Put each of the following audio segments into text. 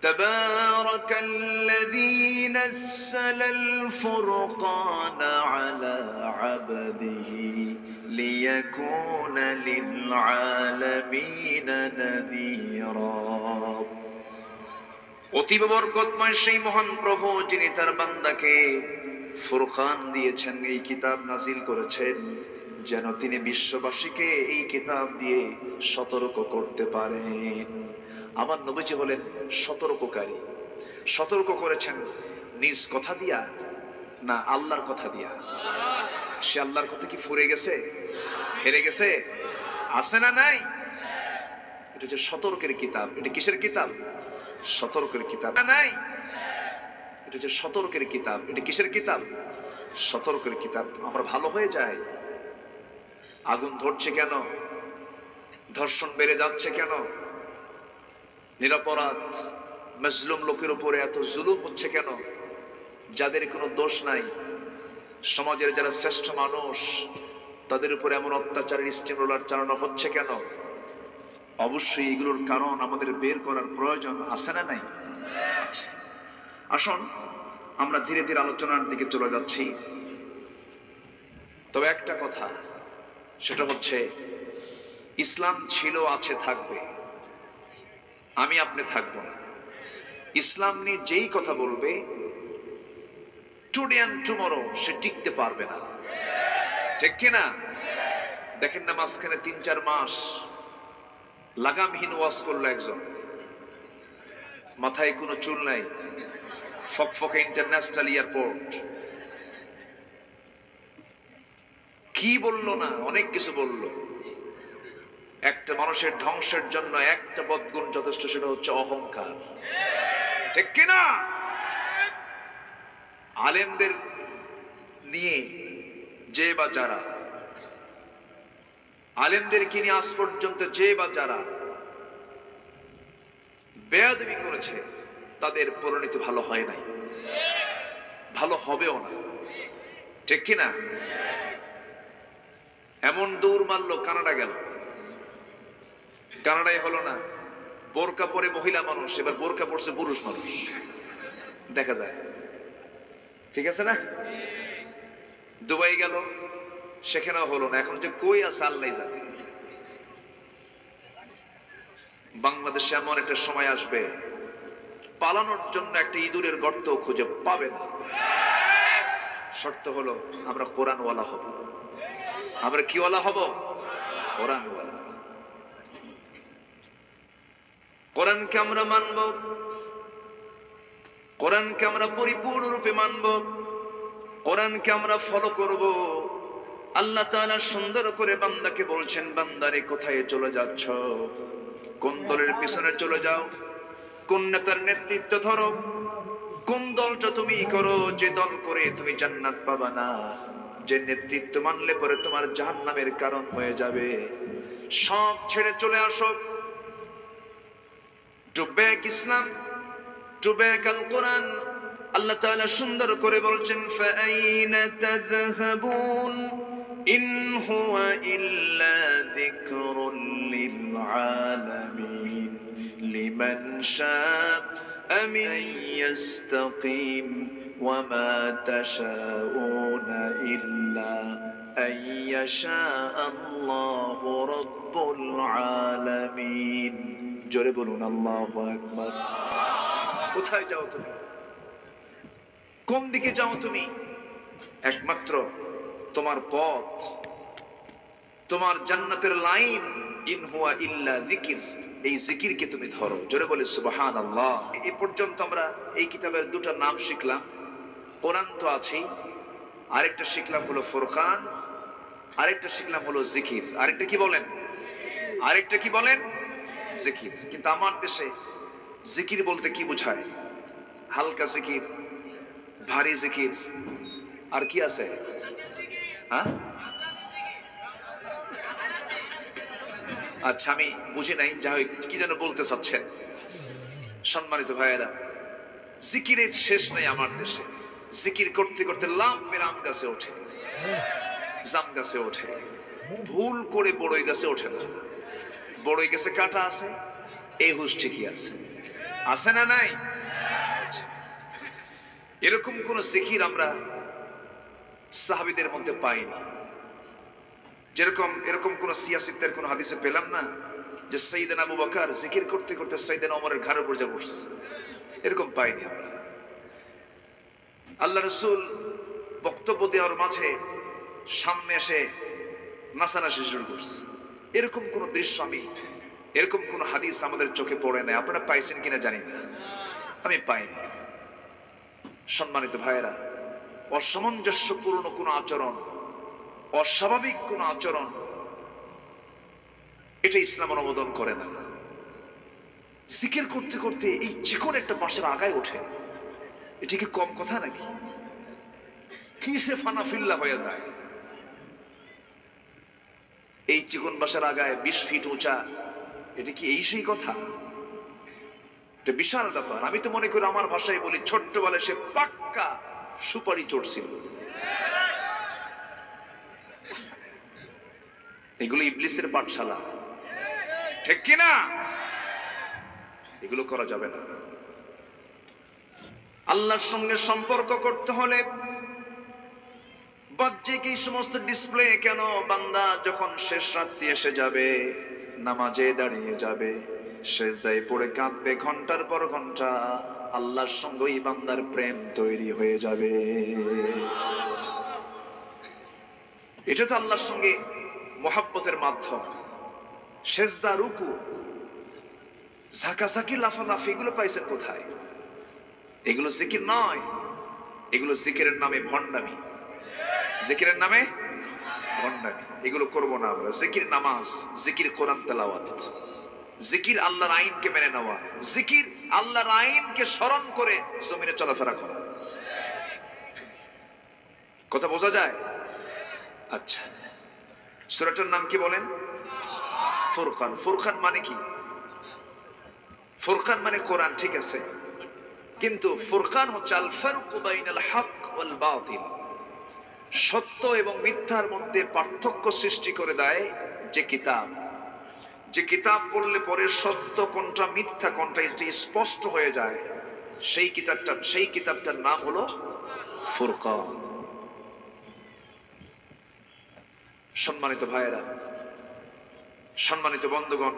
تبارك الذي نزل الفرقان على عبده ليكون للعالمين نذيرا অতীব বরকতময় সেই মহান প্রভু যিনি তার বান্দাকে ফুরকান দিয়েছেন, এই কিতাব নাজিল করেছেন যেন তিনি বিশ্ববাসীকে এই কিতাব দিয়ে সতর্ক করতে পারেন। আমার নবীজি হলেন সতর্ককারী। সতর্ক করেছেন নিজ কথা দিয়া না আল্লাহর কথা দিয়া? সে আল্লাহর কথা কি ফুরে গেছে, হেরে গেছে, আছে না নাই? এটা হচ্ছে সতর্কের কিতাব। এটা কিসের কিতাব? সতর্কের কিতাব। নাই, এটা হচ্ছে সতর্কের কিতাব। এটা কিসের কিতাব? সতর্কের কিতাব। আমরা ভালো হয়ে যায়, আগুন ধরছে কেন, ধর্ষণ বেড়ে যাচ্ছে কেন, নিরপরাধ মজলুম লোকের উপরে এত জুলুম হচ্ছে কেন, যাদের কোনো দোষ নাই, সমাজের যারা শ্রেষ্ঠ মানুষ তাদের উপরে এমন অত্যাচারের স্টিম রোলার চালানো হচ্ছে কেন? অবশ্যই এগুলোর কারণ আমাদের বের করার প্রয়োজন আছে না নাই? আসুন আমরা ধীরে ধীরে আলোচনার দিকে চলে যাচ্ছি। তবে একটা কথা, সেটা হচ্ছে ইসলাম ছিল, আছে, থাকবে। আমি আপনি থাকবো না। ইসলাম নিয়ে যেই কথা বলবে টুডে অ্যান্ড টুমরো সে টিকতে পারবে না, ঠিক কিনা? দেখেন না মাঝখানে ৩-৪ মাস লাগামহীন ওয়াজ করলো একজন, মাথায় কোনো চুল নাই, ফকফকে ইন্টারন্যাশনাল এয়ারপোর্ট, কি বললো না, অনেক কিছু বললো। একটা মানুষের ধ্বংসের জন্য একটা বদগুণ যথেষ্ট, সেটা হচ্ছে অহংকার, ঠিক কিনা? আলেমদের নিয়ে যে বা যারা, আলেমদেরকে নিয়ে আজ পর্যন্ত যে বা যারা বেয়াদবি করেছে তাদের পরিণতি ভালো হয় নাই, ভালো হবেও না, ঠিক কিনা? এমন দৌড় মারলো, কানাডা গেল, কানাডায় হলো না, বোরকা পরে মহিলা মানুষ, এবার বোরকা পরছে পুরুষ মানুষ, দেখা যায়, ঠিক আছে না? দুবাই গেল, সেখানেও হলো না, এখন যে কই আছে আল্লাহ জানে। বাংলাদেশে এমন একটা সময় আসবে পালানোর জন্য একটা ইঁদুরের গর্ত খুঁজে পাবে না। শর্ত হলো আমরা কোরআনওয়ালা হব। আমরা কিওয়ালা হব? কোরআনওয়ালা। কোরআনকে আমরা মানব, কোরআনকে আমরা পরিপূর্ণরূপে মানব, কোরআনকে আমরা ফলো করব। আল্লাহ তাআলা সুন্দর করে বান্দাকে বলছেন, বান্দারে কোথায় চলে যাচ্ছ? কোন দলের পিছনে চলে যাও? কোন নেতার নেতৃত্ব ধরো? কোন দলটা তুমি করো? যে দল করে তুমি জান্নাত পাবা না, যে নেতৃত্ব মানলে পরে তোমার জাহান্নামের কারণ হয়ে যাবে, সব ছেড়ে চলে আসো। To back Islam, to back আল কোরআন। আল্লাহ তাআলা সুন্দর করে বলছেন, ফাআইনা তাযহাবুন ইন হুয়া ইল্লা যিকরুল লিল আলামিন লিমান শাআ মিন ইয়াস্তাকিম ওয়া মা তাশাউনা ইল্লা আন ইয়াশা আল্লাহু রাব্বুল আলামিন। জোরে বলুন আল্লাহু আকবার। কোথায় যাও তুমি? কোন দিকে যাও তুমি? একমাত্র তোমার পথ, তোমার জান্নাতের লাইন ইন হুয়া ইল্লা যিকির, এই জিকিরকে তুমি ধরো। জোরে বলে সুবহানাল্লাহ। এই পর্যন্ত আমরা এই কিতাবের দুটো নাম শিখলাম। কোরআন তো আছেই, আরেকটা শিখলাম হলো ফুরকান, আরেকটা শিখলাম হলো জিকির। আরেকটা কি বলেন? আরেকটা কি বলেন? জিকির। কিন্তু আমার দেশে জিকির বলতে কি বোঝায়? হালকা জিকির, ভারী জিকির, আর কি আছে? হ্যাঁ, আচ্ছা আমি বুঝি নাই, যা হোক কি যেন বলতে চাচ্ছেন। সম্মানিত ভাইয়েরা, জিকিরের শেষ নাই আমার দেশে। জিকির করতে করতে লাভ মেরে আম গাছে ওঠে, জাম গাছে ওঠে, ভুল করে বড়ই গাছে ওঠে না। বড়ই গাছে কাঁটা আছে, এই হুঁশ ঠিকই আছে, আছে না নাই? এরকম কোন জিকির আমরা সাহাবীদের মধ্যে পাইনি। যেরকম এরকম কোন সিয়াসিদের কোন হাদিসে পেলাম না যে সাইয়েদনা আবু বকর জিকির করতে করতে সাইয়েদনা ওমরের ঘাড়ের উপর যা বসছে, এরকম পাইনি আমরা। আল্লাহ রাসূল বক্তব্য দেওয়ার মাঝে সামনে এসে নাচানাচি শুরু করছে, এরকম কোন দৃশ্য আমি, এরকম কোন হাদিস আমাদের চোখে পড়ে নাই। আপনারা পাইছেন কিনা জানি না, আমি পাইনি। সম্মানিত ভাইয়েরা, অসামঞ্জস্যপূর্ণ কোন আচরণ, অস্বাভাবিক কোন আচরণ, এটা ইসলাম অনুমোদন করে না। জিকির করতে করতে এই চিকন একটা বাঁশের আগায় ওঠে, এটা কি কম কথা নাকি? কি সে ফানাফিল্লা হয়ে যায়? এই চিকন বাঁশের আগায় 20 ফিট উঁচা, এটা কি এই সেই কথা? এটা বিশাল ব্যাপার। আমি তো মনে করি, আমার ভাষায় বলি, ছোট্টবেলা সে পাক্কা সুপারি চড়ছিল। এগুলো ইবলিসের পাঠশালা, ঠিক কিনা? এগুলো করা যাবে না। আল্লাহর সঙ্গে সম্পর্ক করতে হলে বাহ্যিক এই সমস্ত ডিসপ্লে কেন? বান্দা যখন শেষ রাত্রি এসে যাবে, নামাজে দাঁড়িয়ে যাবে, সেজদায় পড়ে কাঁদবে ঘন্টার পর ঘন্টা, আল্লাহর সঙ্গে এই বান্দার প্রেম তৈরি হয়ে যাবে। এটা তো আল্লাহর সঙ্গে মহাব্বতের মাধ্যম। সেজদা, রুকু, ঝাঁকাঝাঁকি, লাফালাফি, এগুলো পাইছেন কোথায়? এগুলো জিকির নয়, এগুলো জিকিরের নামে ভণ্ডামি। জিকিরের নামে ভণ্ডামি, এগুলো করবো না আমরা। জিকির নামাজ, জিকির কোরআন তেলাওয়াত, জিকির আল্লাহর আইনকে মেনে নেওয়া, জিকির আল্লাহর আইনকে স্মরণ করে জমিনে চলাফেরা করা। কথা বোঝা যায়? আচ্ছা, সূরাটার নাম কি বলেন? ফুরকান। ফুরকান মানে কি? ফুরকান মানে কোরআন, ঠিক আছে, কিন্তু ফুরকান হচ্ছে আল ফারকু বাইনাল হক ওয়াল বাতিল, সত্য এবং মিথ্যার মধ্যে পার্থক্য সৃষ্টি করে দেয় যে কিতাব। যে কিতাব পড়লে পরে সত্য কোনটা মিথ্যা কোনটা এটি স্পষ্ট হয়ে যায়, সেই কিতাবটার নাম হলো ফুরকান। সম্মানিত ভাইয়েরা, সম্মানিত বন্ধুগণ,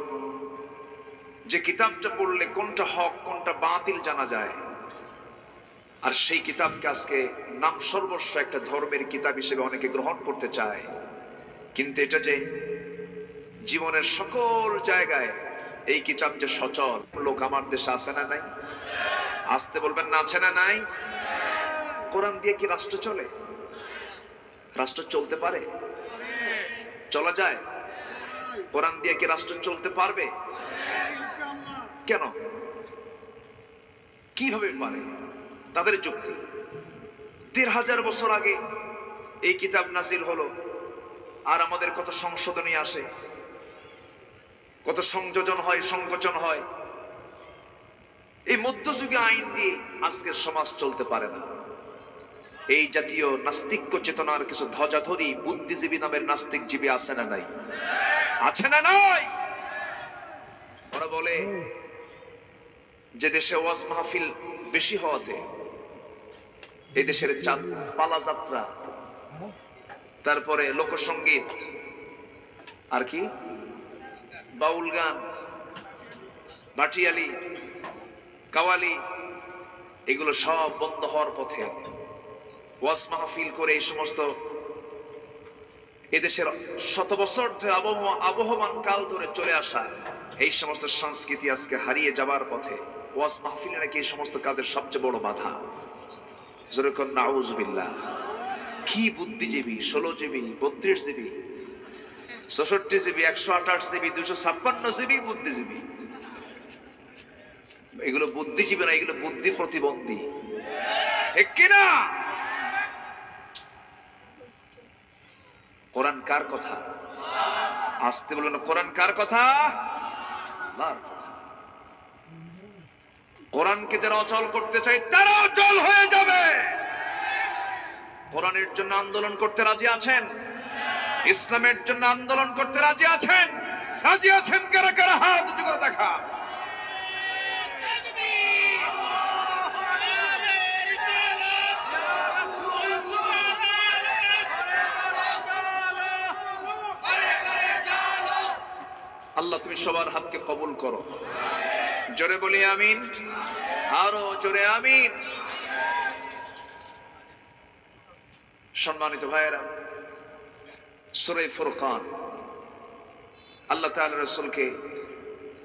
যে কিতাবটা পড়লে কোনটা হক কোনটা বাতিল জানা যায়, আর সেই কিতাবকে আজকে নাম সর্বস্ব একটা ধর্মের কিতাব হিসেবে অনেকে গ্রহণ করতে চায়। কিন্তু এটা যে জীবনের সকল জায়গায় এই কিতাব যে সচল, লোক আমার দেশে আছে না নাই? আসতে বলবেন না, আছে না নাই? কোরআন দিয়ে কি রাষ্ট্র চলে? রাষ্ট্র চলতে পারে? চলা যায়? কোরআন দিয়ে কি রাষ্ট্র চলতে পারবে? কেন? কিভাবে পারে? তাদের যুক্তি, ১,৫০০ বছর আগে এই কিতাব নাজিল হলো, আর আমাদের কত সংশোধনী আসে, কত সংযোজন হয়, সংকোচন হয়। এই মধ্যযুগে আইন দিয়ে আজকের সমাজ চলতে পারে না। এই জাতীয় নাস্তিক্য চেতনার কিছু ধ্বজাধরী বুদ্ধিজীবী নামের নাস্তিক জীবী আছে না নাই? আছে না নাই? ওরা বলে যে দেশে ওয়াজ মাহফিল বেশি হওয়াতে এই দেশের পালা যাত্রা, তারপরে লোকসঙ্গীত, আর কি বাউল গান, ভাটিয়ালি, কাওয়ালি, এগুলো সব বন্ধ হওয়ার পথে। ওয়াজ মাহফিল করে এই সমস্ত এদেশের শত বছর ধরে আবহমান কাল ধরে চলে আসা এই সমস্ত সংস্কৃতি আজকে হারিয়ে যাবার পথে। ওয়াজ মাহফিল নাকি এই সমস্ত কাজের সবচেয়ে বড় বাধা। যেরকম নাউজুবিল্লাহ, কি বুদ্ধিজীবী, 16 GB, 32 GB, 64 GB, 128 GB, 256 GB বুদ্ধিজীবী। এগুলো বুদ্ধিজীবী না, এগুলো বুদ্ধি প্রতিবন্ধী, ঠিক কিনা? কোরআন কার কথা? আসতে বলুন না, কোরআন কার কথা? আল্লাহর কথা। কোরআনকে যারা অচল করতে চায় তারা অচল হয়ে যাবে। কোরআনের জন্য আন্দোলন করতে রাজি আছেন? ইসলামের জন্য আন্দোলন করতে রাজি আছেন? রাজি আছেন কারা কারা? হাত উঁচু করে দেখা। আল্লাহ তুমি সবার হাতকে কবুল করো। জোরে বলি আমিন, আরো জোরে আমিন। সম্মানিত ভাইয়েরা, সূরা ফুরকান আল্লাহ তাআলা রাসূলকে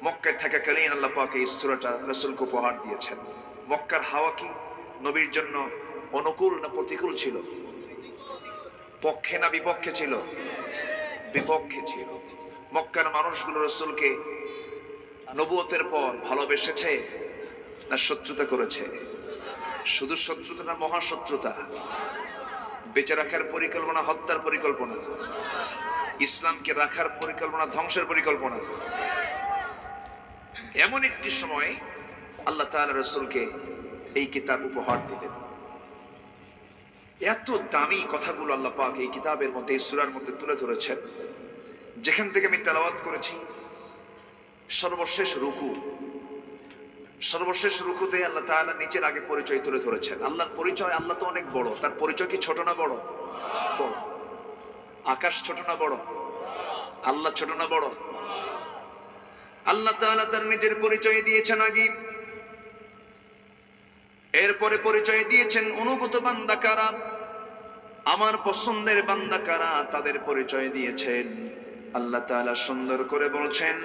মক্কায় থাকাকালীন আল্লাহ পাক এই সূরাটা রাসূলকে উপহার দিয়েছেন। মক্কার হাওয়া কি নবীর জন্য অনুকূল না প্রতিকূল ছিল? পক্ষে না বিপক্ষে ছিল? বিপক্ষে ছিল। মক্কার মানুষগুলো রাসূলকে নবুয়তের পর ভালোবেসেছে না শত্রুতা করেছে? শুধু শত্রুতা না মহাশত্রুতা? বেঁচে রাখার পরিকল্পনা, হত্যার পরিকল্পনা, ইসলামকে রাখার পরিকল্পনা, ধ্বংসের পরিকল্পনা। এমন একটি সময় আল্লাহ তাআলা রাসূলকে এই কিতাব উপহার দিলেন। এত দামি কথাগুলো আল্লাহ পাক এই কিতাবের মধ্যে, এই সূরার মধ্যে তুলে ধরেছেন, যেখান থেকে আমি তেলাওয়াত করেছি সর্বশেষ রুকু। সর্বশেষ রুকুতে আল্লাহ তাআলা নিজের আগে পরিচয় তুলে ধরেছেন। আল্লাহর পরিচয়, আল্লাহ তো অনেক বড়, তার পরিচয় কি ছোট না বড়? বড়। আকাশ ছোট না বড়? আল্লাহ ছোট না বড়? আল্লাহ তাআলা তার নিজের পরিচয় দিয়েছেন আগে, এরপরে পরিচয় দিয়েছেন অনুগত বান্দা কারা, আমার পছন্দের বান্দা কারা, তাদের পরিচয় দিয়েছেন। আল্লাহ তাআলা সুন্দর করে বলছেন,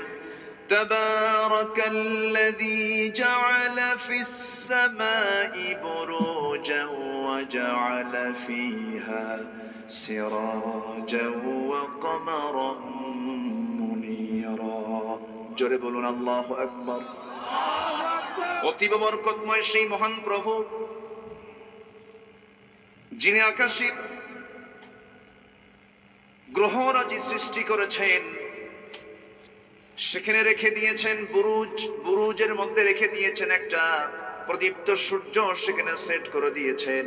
তাবারাকাল্লাযী জাআলা ফিস সামাই বুরুজান ওয়া জাআলা ফিহা সিরাজান ওয়া কমারান মুনীরা। জোরে বলুন আল্লাহু আকবার। অতীব বরকতময় সেই মহান প্রভু, যিনি আকাশে গ্রহরাজি সৃষ্টি করেছেন, সেখানে রেখে দিয়েছেন বুরুজ, বুরুজের মধ্যে রেখে দিয়েছেন একটা প্রদীপ্ত সূর্য, সেখানে সেট করে দিয়েছেন,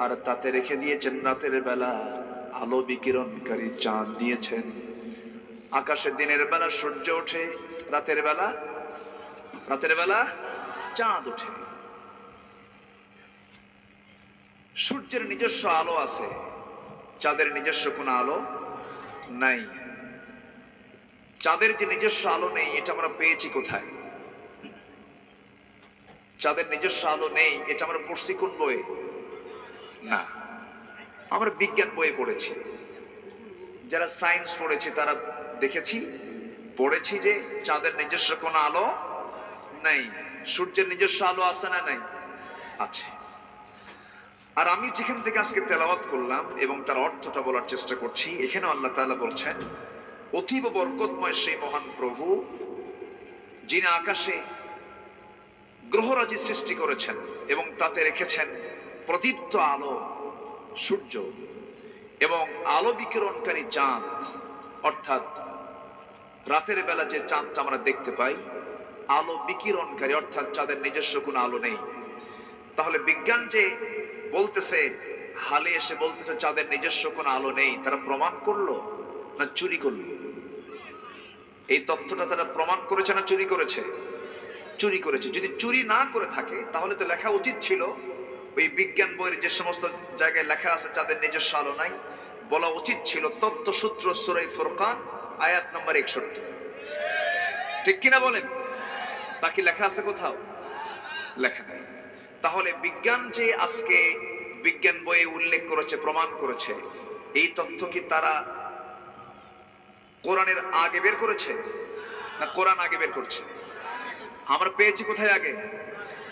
আর তাতে রেখে দিয়েছেন রাতের বেলা আলো বিকিরণকারী চাঁদ দিয়েছেন। আকাশে দিনের বেলা সূর্য ওঠে, রাতের বেলা চাঁদ ওঠে। সূর্যের নিজস্ব আলো আছে, চাঁদের নিজস্ব কোনো আলো নাই। চাঁদের যে নিজস্ব আলো নেই, এটা আমরা পেয়েছি কোথায়? চাঁদের নিজস্ব আলো নেই, এটা আমরা পড়ছি কোন বইয়ে? না, আমরা বিজ্ঞান বইয়ে পড়েছি। যারা সায়েন্স পড়েছি তারা দেখেছি, পড়েছি যে চাঁদের নিজস্ব কোনো আলো নাই। সূর্যের নিজস্ব আলো আছে না নাই? আছে। আর আমি যেখান থেকে আজকে তেলাওয়াত করলাম এবং তার অর্থটা বলার চেষ্টা করছি, এখানে আল্লাহ তাআলা বলছেন, অতীব বরকতময় সেই মহান প্রভু, যিনি আকাশে গ্রহরাজি সৃষ্টি করেছেন এবং তাতে রেখেছেন প্রদীপ্ত আলো সূর্য এবং আলো বিকিরণকারী চাঁদ। অর্থাৎ রাতের বেলা যে চাঁদটা আমরা দেখতে পাই, আলো বিকিরণকারী, অর্থাৎ চাঁদের নিজস্ব কোনো আলো নেই। তাহলে বিজ্ঞান যে বলতেছে, হালে এসে বলতেছে চাঁদের নিজস্ব কোনো আলো নেই, তারা প্রমাণ করলো না চুরি করলো? এই তথ্যটা তারা প্রমাণ করেছে না চুরি করেছে? চুরি করেছে। যদি চুরি না করে থাকে তাহলে তো লেখা উচিত ছিল, ওই বিজ্ঞান বইয়ের যে সমস্ত জায়গায় লেখা আছে চাঁদের নিজস্ব আলো নাই, বলা উচিত ছিল তথ্যসূত্র সূরা ফুরকান আয়াত নম্বর 61। ঠিক কিনা বলেন? তা কি লেখা আছে কোথাও? লেখা নেই। তাহলে বিজ্ঞান যে আজকে বিজ্ঞান বইয়ে উল্লেখ করেছে, প্রমাণ করেছে, এই তথ্য কি তারা কোরআনের আগে বের করেছে না কোরআন আগে বের করছে? আমরা পেয়েছি কোথায় আগে?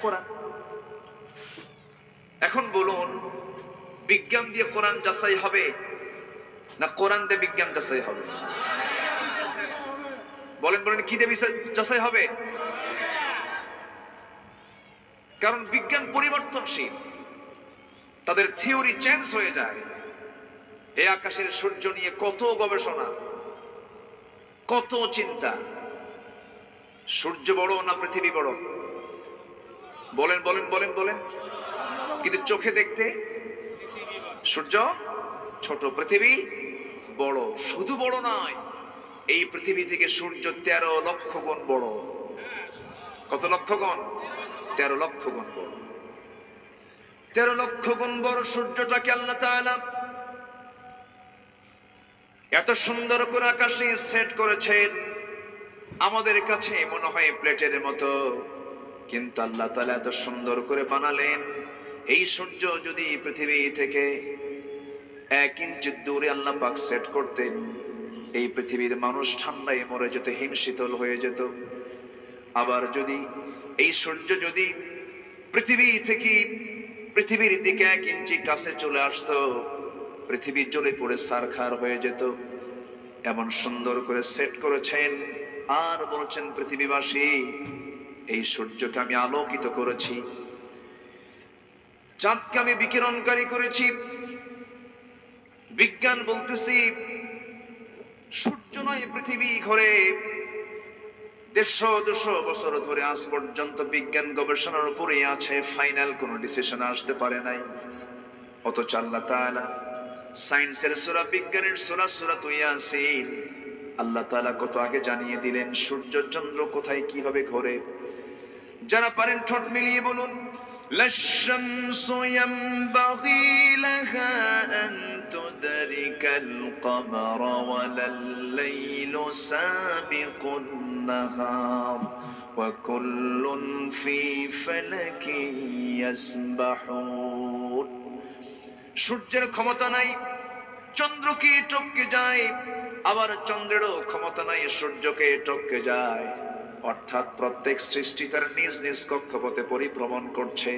কোরআন। এখন বলুন, বিজ্ঞান দিয়ে কোরআন যাচাই হবে না কোরআন দিয়ে বিজ্ঞান যাচাই হবে? বলেন বলেন, কি দিয়ে যাচাই হবে? কারণ বিজ্ঞান পরিবর্তনশীল, তাদের থিওরি চেঞ্জ হয়ে যায়। এই আকাশের সূর্য নিয়ে কত গবেষণা, কত চিন্তা। সূর্য বড় না পৃথিবী বড়? বলেন বলেন বলেন বলেন। কিন্তু চোখে দেখতে সূর্য ছোট, পৃথিবী বড়। শুধু বড় নয়, এই পৃথিবী থেকে সূর্য 13 লক্ষ গুণ বড়। কত লক্ষ গুণ? 13 লক্ষ গুণ বড়। 13 লক্ষ গুণ বড় সূর্যটাকে আল্লাহ তাআলা এত সুন্দর করে আকাশে সেট করেছেন, আমাদের কাছে মনে হয় প্লেটের মতো, কিন্তু আল্লাহ তাআলা এত সুন্দর করে বানালেন। এই সূর্য যদি পৃথিবী থেকে 1 ইঞ্চি দূরে আল্লাহ পাক সেট করতেন, এই পৃথিবীর মানুষ ঠান্ডায় মরে যেত, হিমশীতল হয়ে যেত। আবার যদি এই সূর্য যদি পৃথিবী থেকে পৃথিবীর দিকে 1 ইঞ্চি কাছে চলে আসতো, পৃথিবী জ্বলে পড়ে ছারখার হয়ে যেত। এমন সুন্দর করে সেট করেছেন। আর বলছেন পৃথিবীবাসী, এই সূর্যকে আমি আলোকিত করেছি, চাঁদকে আমি বিকিরণকারী করেছি। বিজ্ঞান বলতেছি সূর্য নয় পৃথিবী ঘরে। 150-200 বছর ধরে আজ পর্যন্ত বিজ্ঞান গবেষণার উপরে আছে, ফাইনাল কোন ডিসিশন আসতে পারে নাই। অথচ আল্লাহ তাআলা সায়েন্সের সূরা, বিজ্ঞানের সূরা সূরাতুল ইয়াসিন, আল্লাহ তাআলা কত আগে জানিয়ে দিলেন সূর্য চন্দ্র কোথায় কিভাবে ঘোরে। যারা পারেন ঠোঁট মিলিয়ে বলুন, লাশ-শামসু ইয়ানবাগি লাহা আন তুদরিকাল কমারা ওয়ালাল-লাইলু সাবিকুন নাহার ওয়া কুল্লুন ফি ফালাকিন ইয়াসবাহুন। সূর্যের ক্ষমতা নাই চন্দ্রকে টপকে যায়, আবার চন্দ্রেরও ক্ষমতা নাই সূর্যকে টপকে যায়। অর্থাৎ প্রত্যেক সৃষ্টি তার নিজ নিজ কক্ষপথে পরিভ্রমণ করছে।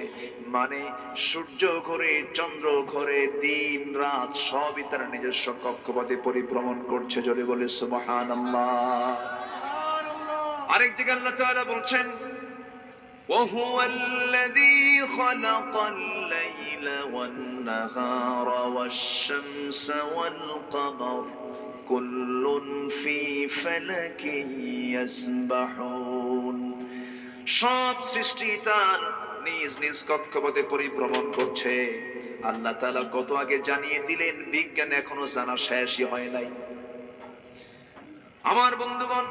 মানে সূর্য ঘোরে, চন্দ্র ঘোরে, দিন রাত সবই তার নিজস্ব কক্ষপথে পরিভ্রমণ করছে। জোরে বলে সুবহানাল্লাহ। আরেক জায়গায় আল্লাহ তাআলা বলছেন, وهو الذي خلق الليل والنهار والشمس والقمر كل في فلك يسبحون। সব সৃষ্টি তার নিজ নিজ কক্ষপথে পরিভ্রমণ করছে। আল্লাহ তাআলা কত আগে জানিয়ে দিলেন, বিজ্ঞান এখনো জানা শেষই হয় নাই। আমার বন্ধুগণ,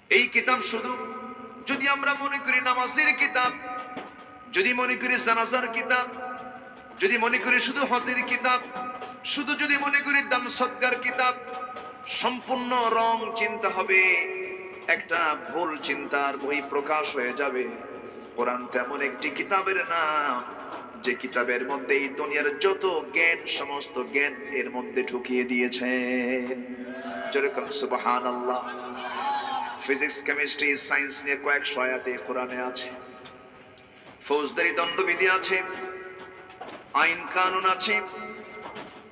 এই কিতাব শুধু যদি আমরা মনে করি নামাজের কিতাব, যদি মনে করি জানাজার কিতাব, যদি মনে করি শুধু হজের কিতাব, শুধু যদি মনে করি দান সদকার কিতাব, সম্পূর্ণ রং চিন্তা হবে, একটা ভুল চিন্তার বই প্রকাশ হয়ে যাবে। কোরআন তেমন একটি কিতাবের নাম যে কিতাবের মধ্যে এই দুনিয়ার যত জ্ঞান, সমস্ত জ্ঞান এর মধ্যে ঢুকিয়ে দিয়েছেন। যেরকম সুবহানাল্লাহ। ফিজিক্স, কেমিস্ট্রি, সায়েন্স নিয়ে কয়েকশো আয়াতে কোরআনে আছে। ফৌজদারি দণ্ডবিধি আছে, আইন কানুন আছে,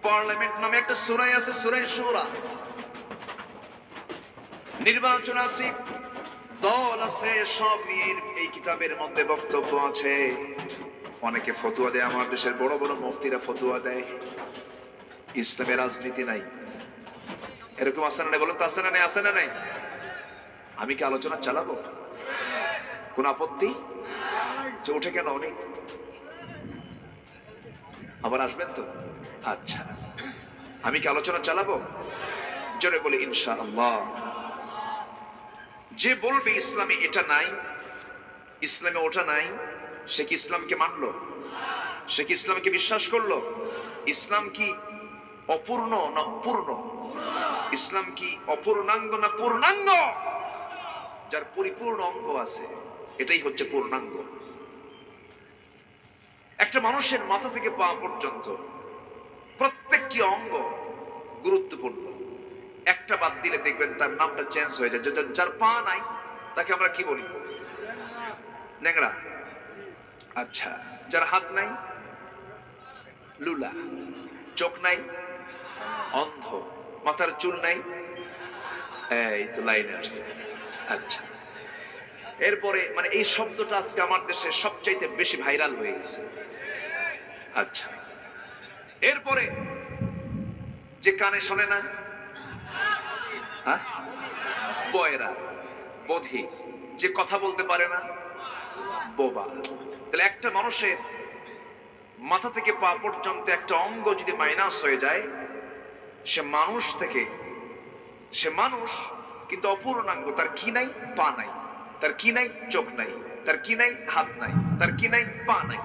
পার্লামেন্ট নামে একটা সূরা আছে, সূরা শুরা, নির্বাচন আছে, দল আছে, সব নিয়ে এই কিতাবের মধ্যে বক্তব্য আছে। অনেকে ফতোয়া দেয়, আমার দেশের বড় বড় মুফতিরা ফতোয়া দেয় ইসলামের রাজনীতি নাই। এরকম আছে না নাই বলুন তো? আছে না নাই? আছে না নাই? আমি কি আলোচনা চালাবো? কোন আপত্তি? উঠে কেন উনি? আবার আসবেন তো? আচ্ছা, আমি কি আলোচনা চালাবো? জোরে বলি ইনশাআল্লাহ। যে বলবে ইসলামে এটা নাই, ইসলামে ওটা নাই, সে কি ইসলামকে মানলো? সে কি ইসলামকে বিশ্বাস করলো? ইসলাম কি অপূর্ণ না পূর্ণ? ইসলাম কি অপূর্ণাঙ্গ না পূর্ণাঙ্গ? যার পরিপূর্ণ অঙ্গ আছে, এটাই হচ্ছে পূর্ণাঙ্গ। একটা মানুষের মাথা থেকে পা পর্যন্ত প্রত্যেকটি অঙ্গ গুরুত্বপূর্ণ। একটা বাদ দিলে দেখবেন তার নামটা চেঞ্জ হয়ে যায়। যার পা নাই তাকে আমরা কি বলি? ন্যাংরা। আচ্ছা, যার হাত নাই লুলা, চোখ নাই অন্ধ, মাথার চুল নাই, এই তো লাইনে আসছে। আচ্ছা, এরপরে মানে এই শব্দটা আজকে আমার দেশে সবচাইতে বেশি ভাইরাল হয়ে গেছে। আচ্ছা, এরপরে যে কানে শোনে না, বয়রা, বধির, যে কথা বলতে পারে না, বোবা। তাহলে একটা মানুষের মাথা থেকে পা পর্যন্ত একটা অঙ্গ যদি মাইনাস হয়ে যায়, সে মানুষ থেকে, সে মানুষ কিন্তু অপূর্ণাঙ্গ। তার কি নাই? পা নাই। তার কি নাই? চোখ নাই। তার কি নাই? হাত নাই। তার কি নাই? পা নাই।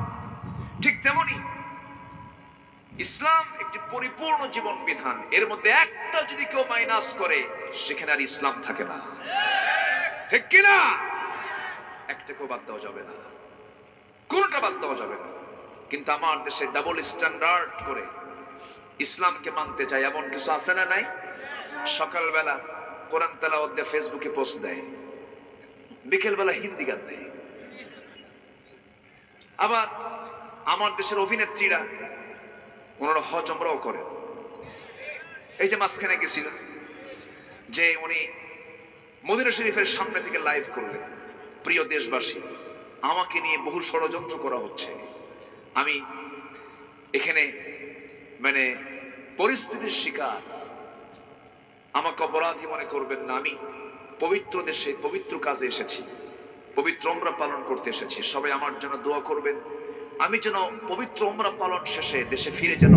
ঠিক তেমনি ইসলাম একটি পরিপূর্ণ জীবন বিধান, এর মধ্যে একটা যদি কেউ মাইনাস করে সেখানে আর ইসলাম থাকে না, ঠিক কিনা? একটা কেউ বাদ দেওয়া যাবে না, কোনটা বাদ দেওয়া যাবে না। কিন্তু আমার দেশে ডাবল স্ট্যান্ডার্ড করে ইসলামকে মানতে চাই এমন কিছু আছে না নাই? সকালবেলা কোরআন তেলাওয়াত দিয়ে ফেসবুকে পোস্ট দেয়, বিকেলবেলা হিন্দি গান দেয়। আবার আমার দেশের অভিনেত্রীরা ওনারা হজ উমরাও করেন। এই যে মাঝখানে গেছিল যে উনি মদিনা শরীফের সামনে থেকে লাইভ করলেন, প্রিয় দেশবাসী আমাকে নিয়ে বহু ষড়যন্ত্র করা হচ্ছে, আমি এখানে মানে পরিস্থিতির শিকার, আমাকে অপরাধী মনে করবেন না। আমি পবিত্র দেশে পবিত্র কাজে এসেছি, পবিত্র উমরা পালন করতে এসেছি, সবাই আমার জন্য দোয়া করবেন। আমি যেন পবিত্র উমরা পালন শেষে দেশে ফিরে যেন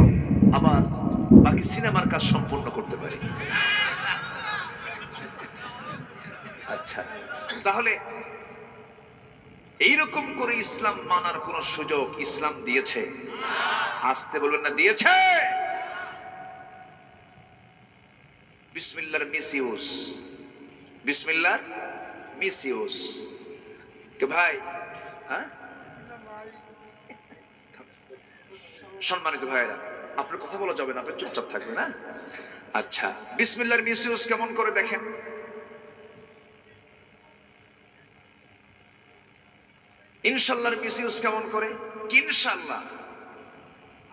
আবার বাকি সিনেমার কাজ সম্পূর্ণ করতে পারি। আচ্ছা, তাহলে এইরকম করে ইসলাম মানার কোন সুযোগ ইসলাম দিয়েছে? আসতে বলবেন না, দিয়েছে। বিসমিল্লাহর মিসইউজ, বিসমিল্লাহর মিসইউজ। কে ভাই? হ্যাঁ, সম্মানিত ভাইরা, আপনার কথা বলা যাবে না, আপনি চুপচাপ থাকবেন। না আচ্ছা, বিসমিল্লাহর মিসইউজ কেমন করে দেখেন। ইনশাআল্লাহর মিসইউজ কেমন করে? ইনশাআল্লাহ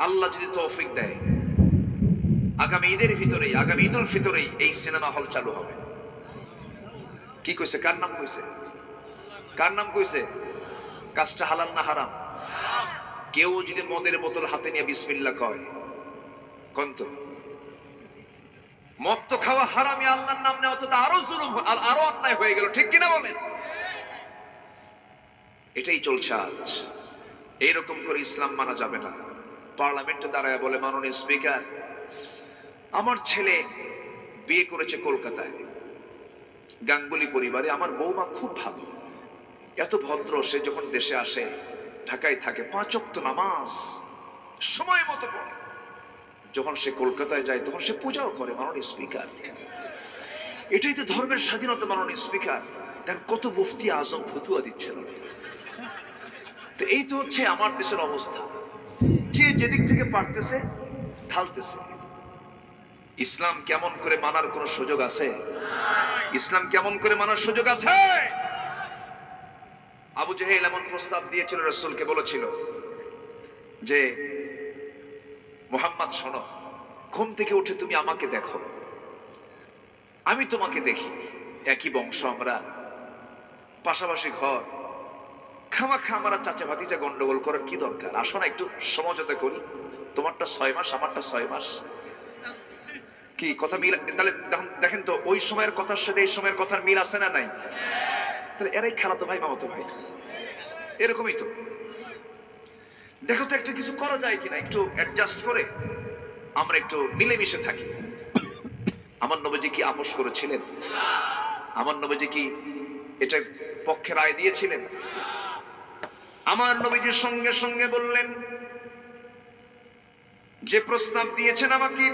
আল্লাহ যদি তৌফিক দেয় আগামী ঈদের ভিতরেই, আগামী ঈদুল ফিতরেই এই সিনেমা হল চালু হবে। কি কইছে? কার নাম কইছে? কার নাম কইছে? কাজটা হালাল না হারাম? কেউ যদি মদের বোতল হাতে নিয়ে বিসমিল্লাহ কয়, কোন তো মদ তো খাওয়া হারামি, আল্লাহর নাম নেওয়া তো আরো জুলুম, আরো অন্যায় হয়ে গেল, ঠিক কিনা বলেন? এটাই চলছে আজ। এইরকম করে ইসলাম মানা যাবে না। পার্লামেন্টে দাঁড়ায় বলে, মাননীয় স্পিকার, আমার ছেলে বিয়ে করেছে কলকাতায়, গাঙ্গুলি পরিবারে, আমার বৌমা খুব ভালো, এত ভদ্র, সে যখন দেশে আসে ঢাকায় থাকে, 5 ওয়াক্ত নামাজ সময় মতো পড়ে, যখন সে কলকাতায় যায় তখন সে পূজাও করে। মাননীয় স্পিকার, এটাই তো ধর্মের স্বাধীনতা। মাননীয় স্পিকার, দেখ কত মুফতি আজম ফতুয়া দিচ্ছেন। তো এই তো হচ্ছে আমার দেশের অবস্থা, যে যেদিক থেকে পারতেছে ঢালতেছে। ইসলাম কেমন করে মানার কোন সুযোগ আছে? ইসলাম কেমন করে মানার সুযোগ আছে? আবু জেহেল এমন প্রস্তাব দিয়েছিল, রাসূলকে বলেছিল যে মুহাম্মদ শোনো, ঘুম থেকে উঠে তুমি আমাকে দেখো, আমি তোমাকে দেখি, একই বংশ আমরা, পাশাপাশি ঘর, খামাখা আমরা চাচা ভাতিজা গন্ডগোল করার কি দরকার? আসো না একটু সমঝোতা করি, তোমারটা 6 মাস, আমারটা 6 মাস, কি কথা মিল? তাহলে দেখেন তো ওই সময়ের কথার সাথে এই সময়ের কথার মিল আছে না নাই? তাহলে এরাই খালাতো ভাই মামাতো ভাই, এরকমই তো। দেখো তো একটা কিছু করা যায় কিনা, একটু অ্যাডজাস্ট করে আমরা একটু মিলেমিশে থাকি। আমার নবীজি কি আপোষ করেছিলেন? আমার নবীজি কি এটার পক্ষে রায় দিয়েছিলেন? আমার নবীজির সঙ্গে সঙ্গে বললেন, যে প্রস্তাব দিয়েছেন আমাকে,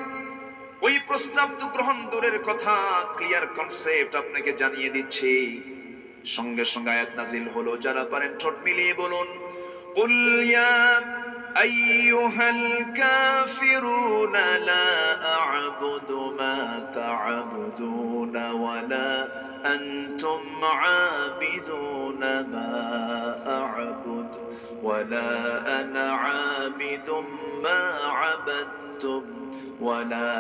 ওই প্রস্তাব তো গ্রহণ দূরের কথা, ক্লিয়ার কনসেপ্ট আপনাকে জানিয়ে দিচ্ছি। সঙ্গে সঙ্গে আয়াত নাজিল হলো, যারা পারেন ঠোঁট মিলিয়ে বলুন, কুল ইয়া আইয়ুহাল কাফিরুনা লা আ'বুদু মা তা'বুদুনা ওয়া লা আনতুম আ'বিদুনা মা আ'বুদু ওয়া লা আনা আ'বিদুম মা আ'বাদতুম ولا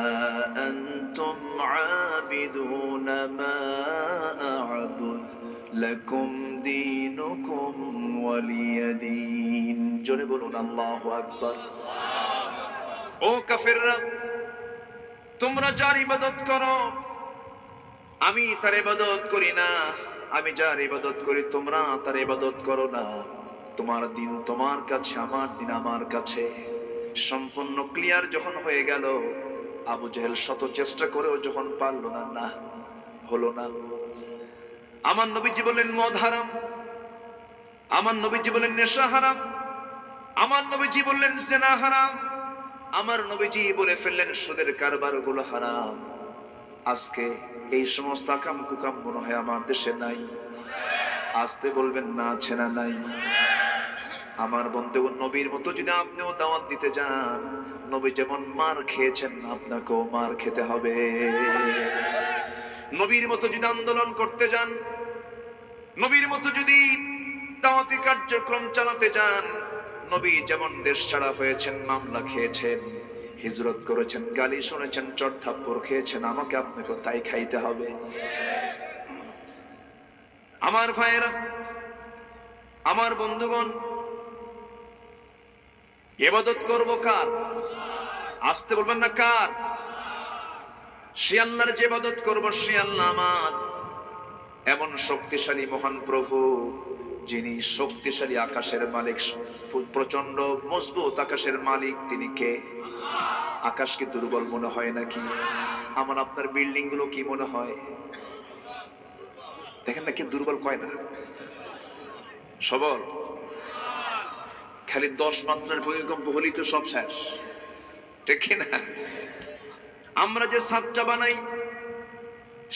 أنتم عابدون ما أعبد لكم دينكم ولي دين। জোরে বলুন আল্লাহু আকবার। ও কাফেররা, তোমরা যার ইবাদত করো আমি তার ইবাদত করি না, আমি যার ইবাদত করি তোমরা তার ইবাদত করো না। তোমার দিন তোমার কাছে, আমার দিন আমার কাছে। সম্পূর্ণ ক্লিয়ার যখন হয়ে গেল, আবু জেহেল শত চেষ্টা করেও যখন পারল না, না হলো না। আমার নবীজি বললেন মদ হারাম, আমার নবীজি বললেন নেশা হারাম, আমার নবীজি বললেন জিনা হারাম, আমার নবীজি বলে ফেললেন সুদের কারবার গুলো হারাম। আজকে এই সমস্ত আকাম কুকাম মনে হয় আমার দেশে নাই। আসতে বলবেন না আছে না নাই? আমার বন্ধুগণ, নবীর মতো যদি আপনিও দাওয়াত দিতে যান, নবী যেমন মার খেয়েছেন আপনাকেও মার খেতে হবে। নবীর মতো যদি আন্দোলন করতে যান, নবীর মতো যদি দাওয়াতি কার্যক্রম চালাতে যান, নবী যেমন দেশ ছাড়া হয়েছেন, মামলা খেয়েছেন, হিজরত করেছেন, গালি শুনেছেন, চড় থাপ্পড় খেয়েছেন, আমাকে আপনাকে তাই খাইতে হবে। আমার ভাইয়েরা, আমার বন্ধুগণ, ইবাদত করব কার? আসতে বলবেন না কার? সে আল্লাহর যে ইবাদত করব সে আল্লাহ আমার এমন শক্তিশালী মহান প্রভু, যিনি শক্তিশালী আকাশের মালিক, প্রচন্ড মজবুত আকাশের মালিক। তিনি কে? আকাশ কি দুর্বল মনে হয় নাকি? আমার আপনার বিল্ডিং গুলো কি মনে হয়? দেখেন না কি দুর্বল কয় না, সবল। খালি 10 মাত্রার ভূমিকম্প হলেই তো সব শেষ, ঠিক না? আমরা যে ছাদটা বানাই,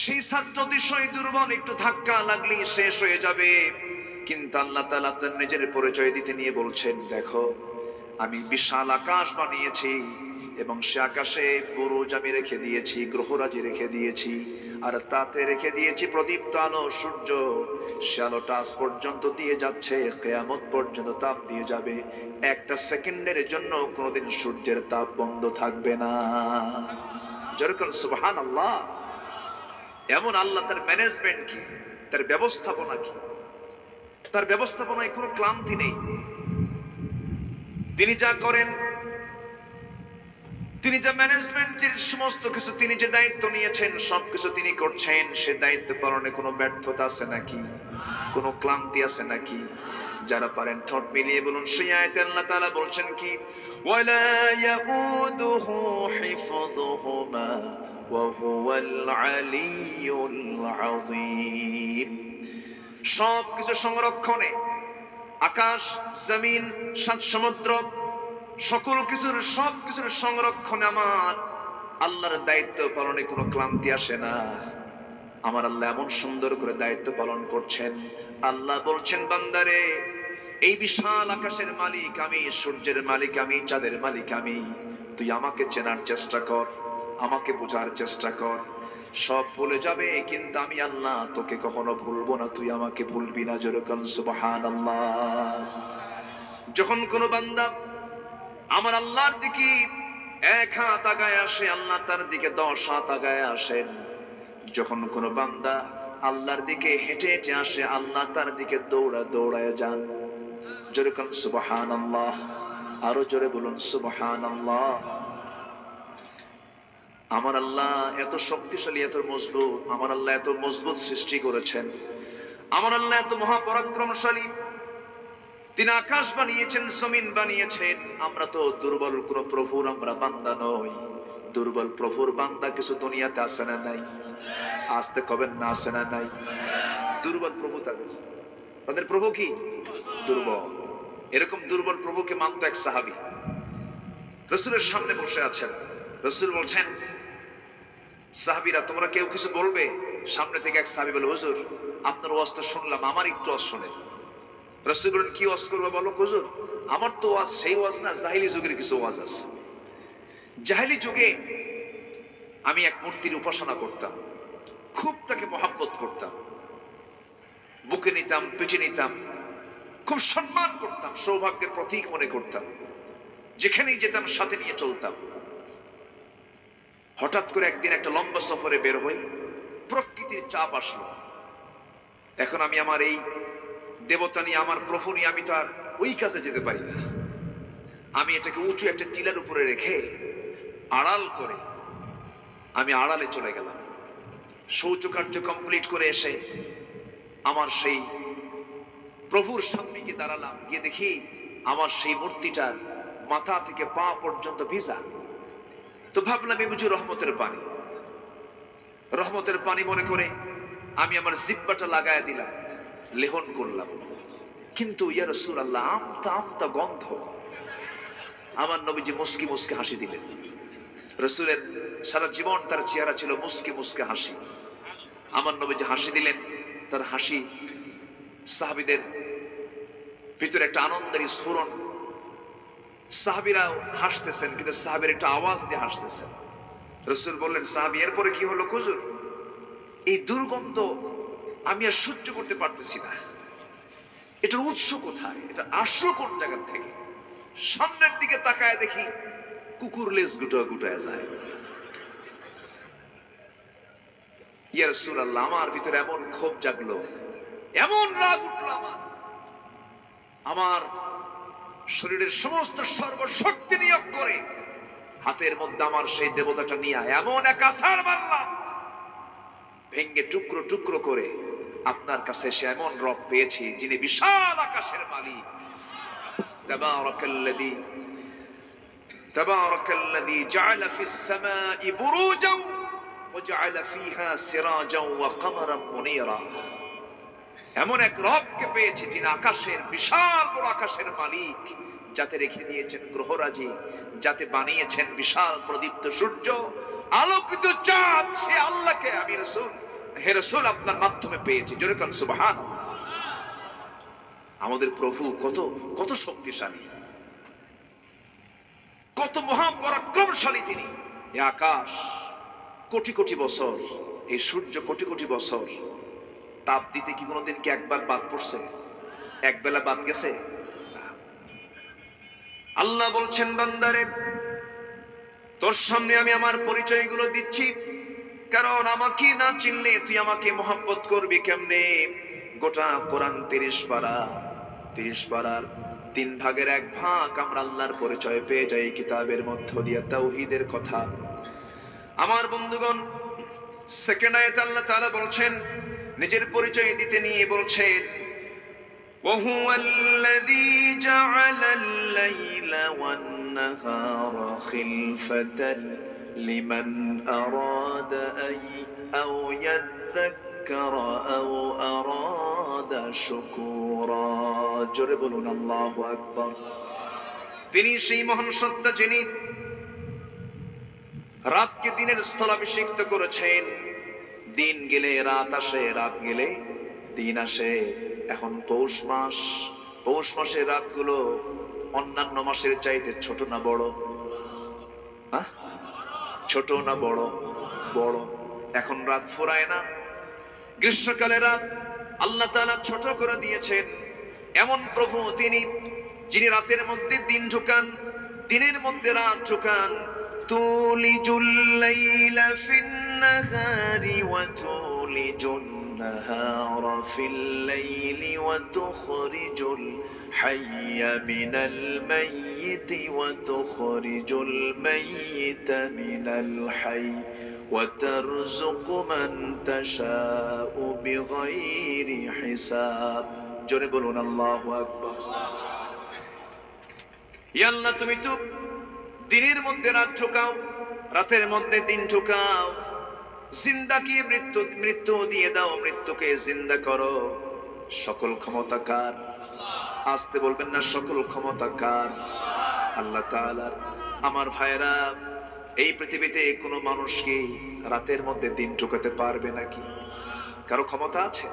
সেই ছাদটা অতিশয় দুর্বল, একটু ধাক্কা লাগলেই শেষ হয়ে যাবে। কিন্তু আল্লাহ তাআলা তার নিজের পরিচয় দিতে নিয়ে বলছেন, দেখো আমি বিশাল আকাশ বানিয়েছি এবং সে আকাশে বুরুজ আমি রেখে দিয়েছি, গ্রহরাজি রেখে দিয়েছি, আর তাতে রেখে দিয়েছি প্রদীপ্ত আলো সূর্য। সে আলোটা আজ পর্যন্ত দিয়ে যাচ্ছে, কিয়ামত পর্যন্ত তাপ দিয়ে যাবে। একটা সেকেন্ডের জন্য কোনোদিন সূর্যের তাপ বন্ধ থাকবে না। যেরকম সুবহানাল্লাহ। এমন আল্লাহ, তার ম্যানেজমেন্ট কি, তার ব্যবস্থাপনা কি? তার ব্যবস্থাপনায় কোনো ক্লান্তি নেই। তিনি যা করেন, তিনি যা ম্যানেজমেন্টের সমস্ত কিছু, তিনি যে দায়িত্ব নিয়েছেন সবকিছু তিনি করছেন। সে দায়িত্ব পালনে কোনো ব্যর্থতা আছে নাকি? কোনো ক্লান্তি আছে নাকি? যারা পারেন ঠোঁট মিলিয়ে বলুন, সেই আয়াতে আল্লাহ তাআলা বলছেন কি? ওয়ালা ইয়াউদুহু হিফযুহুমা ওয়া হুয়াল আলিয়্যুল আযীম। সবকিছু সংরক্ষণে, আকাশ, জমিন, সাত সমুদ্র, সকল কিছুর, সবকিছুর সংরক্ষণে আমার আল্লাহর দায়িত্ব পালনে কোনো ক্লান্তি আসে না। আমার আল্লাহ এমন সুন্দর করে দায়িত্ব পালন করছেন। আল্লাহ বলছেন, বান্দারে, এই বিশাল আকাশের মালিক আমি, সূর্যের মালিক আমি, চাঁদের মালিক আমি। তুই আমাকে চেনার চেষ্টা কর, আমাকে বোঝার চেষ্টা কর। সব ভুলে যাবে, কিন্তু আমি আল্লাহ তোকে কখনো ভুলবো না, তুই আমাকে ভুলবি না। যেরকম সুবহানাল্লাহ। যখন কোন বান্দা আমার আল্লাহর দিকে 1 হাত আগায় আসে, আল্লাহ তার দিকে 10 হাত আগায় আসেন। যখন কোন বান্দা আল্লাহর দিকে হেঁটে হেঁটে আসে, আল্লাহ তার দিকে দৌড়ায় যান। যেরকম সুবহানাল্লাহ। আরো জোরে বলুন সুবহানাল্লাহ। আমার আল্লাহ এত শক্তিশালী, এত মজবুত। আমার আল্লাহ এত মজবুত সৃষ্টি করেছেন। আমার আল্লাহ এত মহাপরাক্রমশালী। তিনি আকাশ বানিয়েছেন, জমিন বানিয়েছেন। আমরা তো দুর্বল কোন প্রভুর আমরা বান্দা নই। দুর্বল প্রভুর বান্দা কিছু দুনিয়াতে আছে না নাই? আসতে কবেন না, আছে না নাই? দুর্বল প্রভু তাদের প্রভু কি দুর্বল। এরকম দুর্বল প্রভুকে মানত এক সাহাবী। রাসূলের সামনে বসে আছেন। রাসূল বলছেন, সাহাবীরা তোমরা কেউ কিছু বলবে? সামনে থেকে এক সাহাবী বলে, হুজুর আপনার ওয়াজ তো শুনলাম, আমার একটু ওয়াজ শোনেন। রাসূল বলেন, কি ওয়াজ করবে বলো? হুজুর আমার তো ওয়াজ সেই ওয়াজ না, জাহিলি যুগের কিছু ওয়াজ আছে। জাহিলি যুগে আমি এক মূর্তির উপাসনা করতাম, খুব তাকে মহব্বত করতাম, বুকে নিতাম, পিঠে নিতাম, খুব সম্মান করতাম, সৌভাগ্যের প্রতীক মনে করতাম, যেখানেই যেতাম সাথে নিয়ে চলতাম। হঠাৎ করে একদিন একটা লম্বা সফরে বের হই, প্রকৃতির চাপ আসলো। এখন আমি আমার এই দেবতা নিয়ে, আমার প্রভু নিয়ে আমি তো আর ওই কাজে যেতে পারি না। আমি এটাকে উঁচু একটা টিলার উপরে রেখে আড়াল করে আমি আড়ালে চলে গেলাম। শৌচকার্য কমপ্লিট করে এসে আমার সেই প্রভুর সামনে গিয়ে দাঁড়ালাম। গিয়ে দেখি আমার সেই মূর্তিটার মাথা থেকে পা পর্যন্ত ভিজা। তো ভাবলাম এই বুঝি রহমতের পানি। রহমতের পানি মনে করে আমি আমার জিহ্বাটা লাগায় দিলাম, লেহন করলাম। কিন্তু ইয়া রাসূলুল্লাহ, আমতা আমতা গন্ধ। আমার নবীজি মুস্কি মুস্কি হাসি দিলেন। রাসূলের সারা জীবন তার চেহারা ছিল মুস্কি মুস্কি হাসি। আমার নবীজি হাসি দিলেন, তার হাসি সাহাবীদের ভিতরে একটা আনন্দের স্ফুরণ। সাহাবীরাও হাসতেছেন, কিন্তু সাহাবীর একটা আওয়াজ দিয়ে হাসতেছেন। রাসূল বললেন, সাহাবী এরপরে কি হলো হুজুর? এই দুর্গন্ধ আমি আর সহ্য করতে পারতেছি না, এটার উৎস কোথায়, এটা আসলো কোন জায়গা থেকে? সামনের দিকে তাকায় দেখি কুকুর লেজ গুটায় যায়। ইয়া রাসূলুল্লাহ, আমার ভিতরে এমন ক্ষোভ জাগলো, এমন রাগ উঠলো, আমার শরীরের সমস্ত সর্বশক্তি নিয়োগ করে হাতের মধ্যে আমার সেই দেবতাটা নিয়ে এমন এক আছাড় মারলাম, ভেঙ্গে টুকরো টুকরো করে আপনার কাছে সে এমন রব পেয়েছি যিনি বিশাল আকাশের মালিক। তাবারাকাল্লাযী জাআলা ফিস সামাই বুরুজাও ওয়া জাআলা ফিহা সিরাজাও ওয়া কমারান মুনীরা। এমন এক রবকে পেয়েছি যিনি আকাশের বিশাল বড় আকাশের মালিক, যাতে রেখে দিয়েছেন গ্রহরাজি, যাতে বানিয়েছেন বিশাল প্রদীপ্ত সূর্য, আলোকিত চাঁদ। সে আল্লাহকে আমি রাসূল, হে রাসূল, আপনার মাধ্যমে পেয়েছি। জোরে বলুন সুবহানাল্লাহ। আমাদের প্রভু কত কত শক্তিশালী, কত মহাপরাক্রমশালী তিনি। এই আকাশ কোটি কোটি বছর, এই সূর্য কোটি কোটি বছর তাপ দিতে কি কোনোদিন কি একবার বাদ পড়ছে? এক বেলা বাদ গেছে? আল্লাহ বলছেন, বান্দারে তোর সামনে আমি আমার পরিচয়গুলো দিচ্ছি, কারণ আমাকে না চিনলে তুই আমাকে মহব্বত করবি কেমনে? গোটা কোরআন 30 পারা, 30 পারার 3 ভাগের 1 ভাগ আমরা আল্লাহর পরিচয় পেয়ে যাই কিতাবের মধ্য দিয়ে, তাওহীদের কথা। আমার বন্ধুগণ, সেকেন্ড আয়াতে আল্লাহ তাআলা বলছেন, নিজের পরিচয় দিতে নিয়ে বলছেন, وهو الذي جعل الليل والنهار خلفة لمن أراد أو يذكر أو أراد شكورا। জোরে বলুন আল্লাহু আকবার। তিনি সেই মহান সত্তা যিনি রাতকে দিনের স্থলাভিষিক্ত করেছেন। দিন গেলে রাত আসে, রাত গেলে দিন আসে। এখন পৌষ মাস, পৌষ মাসের রাতগুলো অন্যান্য মাসের চাইতে ছোট না বড়? ছোট না বড়? বড়। এখন রাত ফুরায় না। গ্রীষ্মকালে রাত আল্লাহ তাআলা ছোট করে দিয়েছেন। এমন প্রভু তিনি যিনি রাতের মধ্যে দিন ঢুকান, দিনের মধ্যে রাত ঢুকান। তুলিজুল লাইলা ফিন নাহারি ওয়া তুলিজুন النهار في الليل وتخرج الحي من الميت وتخرج الميت من الحي وترزق من تشاء بغير حساب। জোরে বলুন আল্লাহু আকবার। ইয়া আল্লাহ, তুমি তো দিনের মধ্যে রাত ঢুকাও, রাতের মধ্যে দিন ঢুকাও। জিন্দাকে মৃত্যু দিয়ে দাও, মৃত্যুকে জিন্দা করো। সকল ক্ষমতা কার? আসতে বলবেন না, সকল ক্ষমতা কার? আল্লাহ তাআলার। আমার ভাইরা, এই পৃথিবীতে কোনো মানুষ কি রাতের মধ্যে দিন ঢুকাতে পারবে নাকি? কারো ক্ষমতা আছে?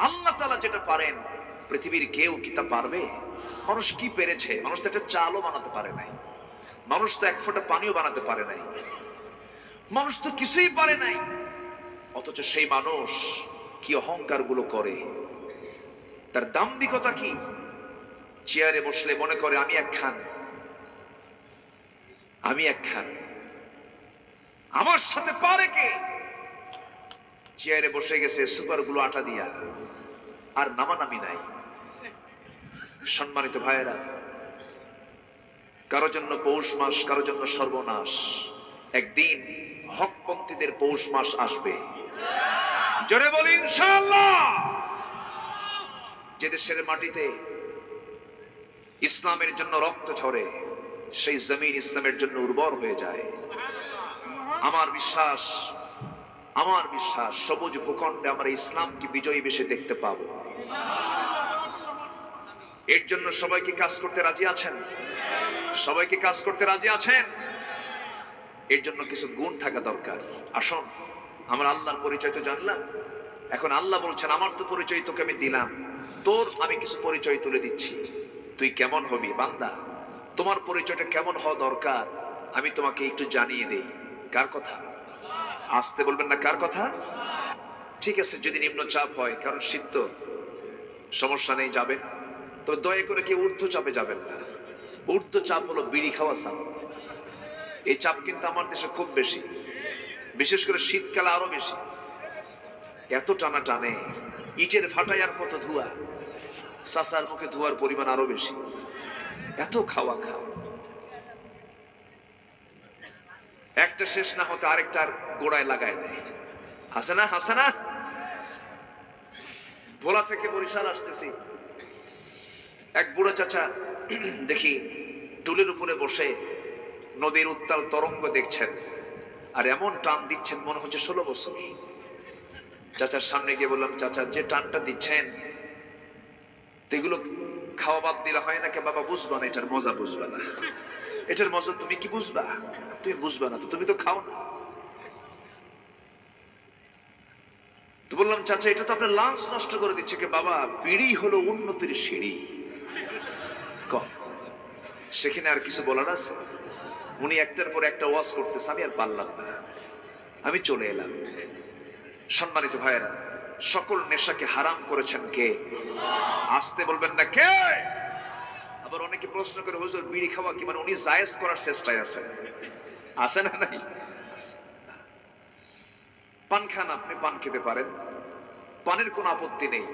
আল্লাহ তাআলা যেটা পারেন, পৃথিবীর কেউ কি তা পারবে? মানুষ কি পেরেছে? মানুষ তো একটা চালও বানাতে পারে নাই, মানুষ তো 1 ফোঁটা পানিও বানাতে পারে নাই, মানুষ তো কিছুই পারে নাই। অথচ সেই মানুষ কি অহংকার গুলো করে, তার দাম্ভিকতা কি! চেয়ারে বসলে মনে করে আমি একখান, আমি একখান, আমার সাথে পারে কে? চেয়ারে বসে গেছে সুপার গুলো আটা দিয়া, আর নামানামি নাই। সম্মানিত ভাইয়েরা, কারো জন্য পৌষ মাস, কারো জন্য সর্বনাশ। একদিন হকপন্থীদের পৌষ মাস আসবে। জোরে বলি ইনশাআল্লাহ। যে দেশের মাটিতে ইসলামের জন্য রক্ত ঝরে, সেই জমিন ইসলামের জন্য উর্বর হয়ে যায়। আমার বিশ্বাস, আমার বিশ্বাস, সবুজ ভূখণ্ডে আমরা ইসলামকে বিজয়ী বেশে দেখতে পাবো। এর জন্য সবাইকে কাজ করতে রাজি আছেন? সবাইকে কাজ করতে রাজি আছেন? এর জন্য কিছু গুণ থাকা দরকার। আসুন, আমরা আল্লাহর পরিচয় তো জানলাম, এখন আল্লাহ বলছেন আমার তো পরিচয় তোকে আমি দিলাম, তোর আমি কিছু পরিচয় তুলে দিচ্ছি, তুই কেমন হবি বান্দা, তোমার পরিচয়টা কেমন হওয়া দরকার আমি তোমাকে একটু জানিয়ে দেই। কার কথা? আসতে বলবেন না, কার কথা? ঠিক আছে, যদি নিম্নচাপ হয়, কারণ শীত তো, সমস্যা নেই, যাবেন, তবে দয়া করে কেউ ঊর্ধ্ব চাপে যাবেন না। ঊর্ধ্ব চাপ হলো বিড়ি খাওয়া চাপ। এই চাপ কিন্তু আমার দেশে খুব বেশি, বিশেষ করে শীতকালে আরো বেশি। এত টানা টানে, ইটের ফাটায় আর কত ধোঁয়া, চাচার মুখে ধোঁয়ার পরিমাণ আরো বেশি। এত খাওয়া খাওয়া, একটা শেষ না হতে আরেকটার গোড়ায় লাগায় দেয়। হাসে না, হাসে না? ভোলা থেকে বরিশাল আসতেছি, এক বুড়ো চাচা দেখি টুলের উপরে বসে নদীর উত্তাল তরঙ্গ দেখছেন, আর এমন টান দিচ্ছেন মনে হচ্ছে 16 বছর। চাচার সামনে গিয়ে বললাম, চাচা যে টানটা দিচ্ছেন তো এগুলো খাওয়া বাদ দিলে হয় না কে? বাবা বুঝবা না, এটার মজা বুঝবা না। এটার মজা তুমি কি বুঝবা? তুমি বুঝবা না তো, তুমি তো খাও না। তো বললাম, চাচা এটা তো আপনার লাঞ্চ নষ্ট করে দিচ্ছে কে? বাবা বিড়ি হলো উন্নতির সিঁড়ি। সেখানে আর কিছু বলার আছে? উনি একটার পর একটা ওয়াজ করতেছে, আমি আর পারলাম না, আমি চলে এলাম। সম্মানিত ভাইয়েরা, সকল নেশাকে হারাম করেছেন কে? আসতে বলবেন না, কে? আবার অনেকে প্রশ্ন করে, হুজুর বিড়ি খাওয়া কি মানে উনি জায়েজ করার চেষ্টায় আছেন? আছে না নাই? পান খান, আপনি পান খেতে পারেন, পানের কোনো আপত্তি নেই,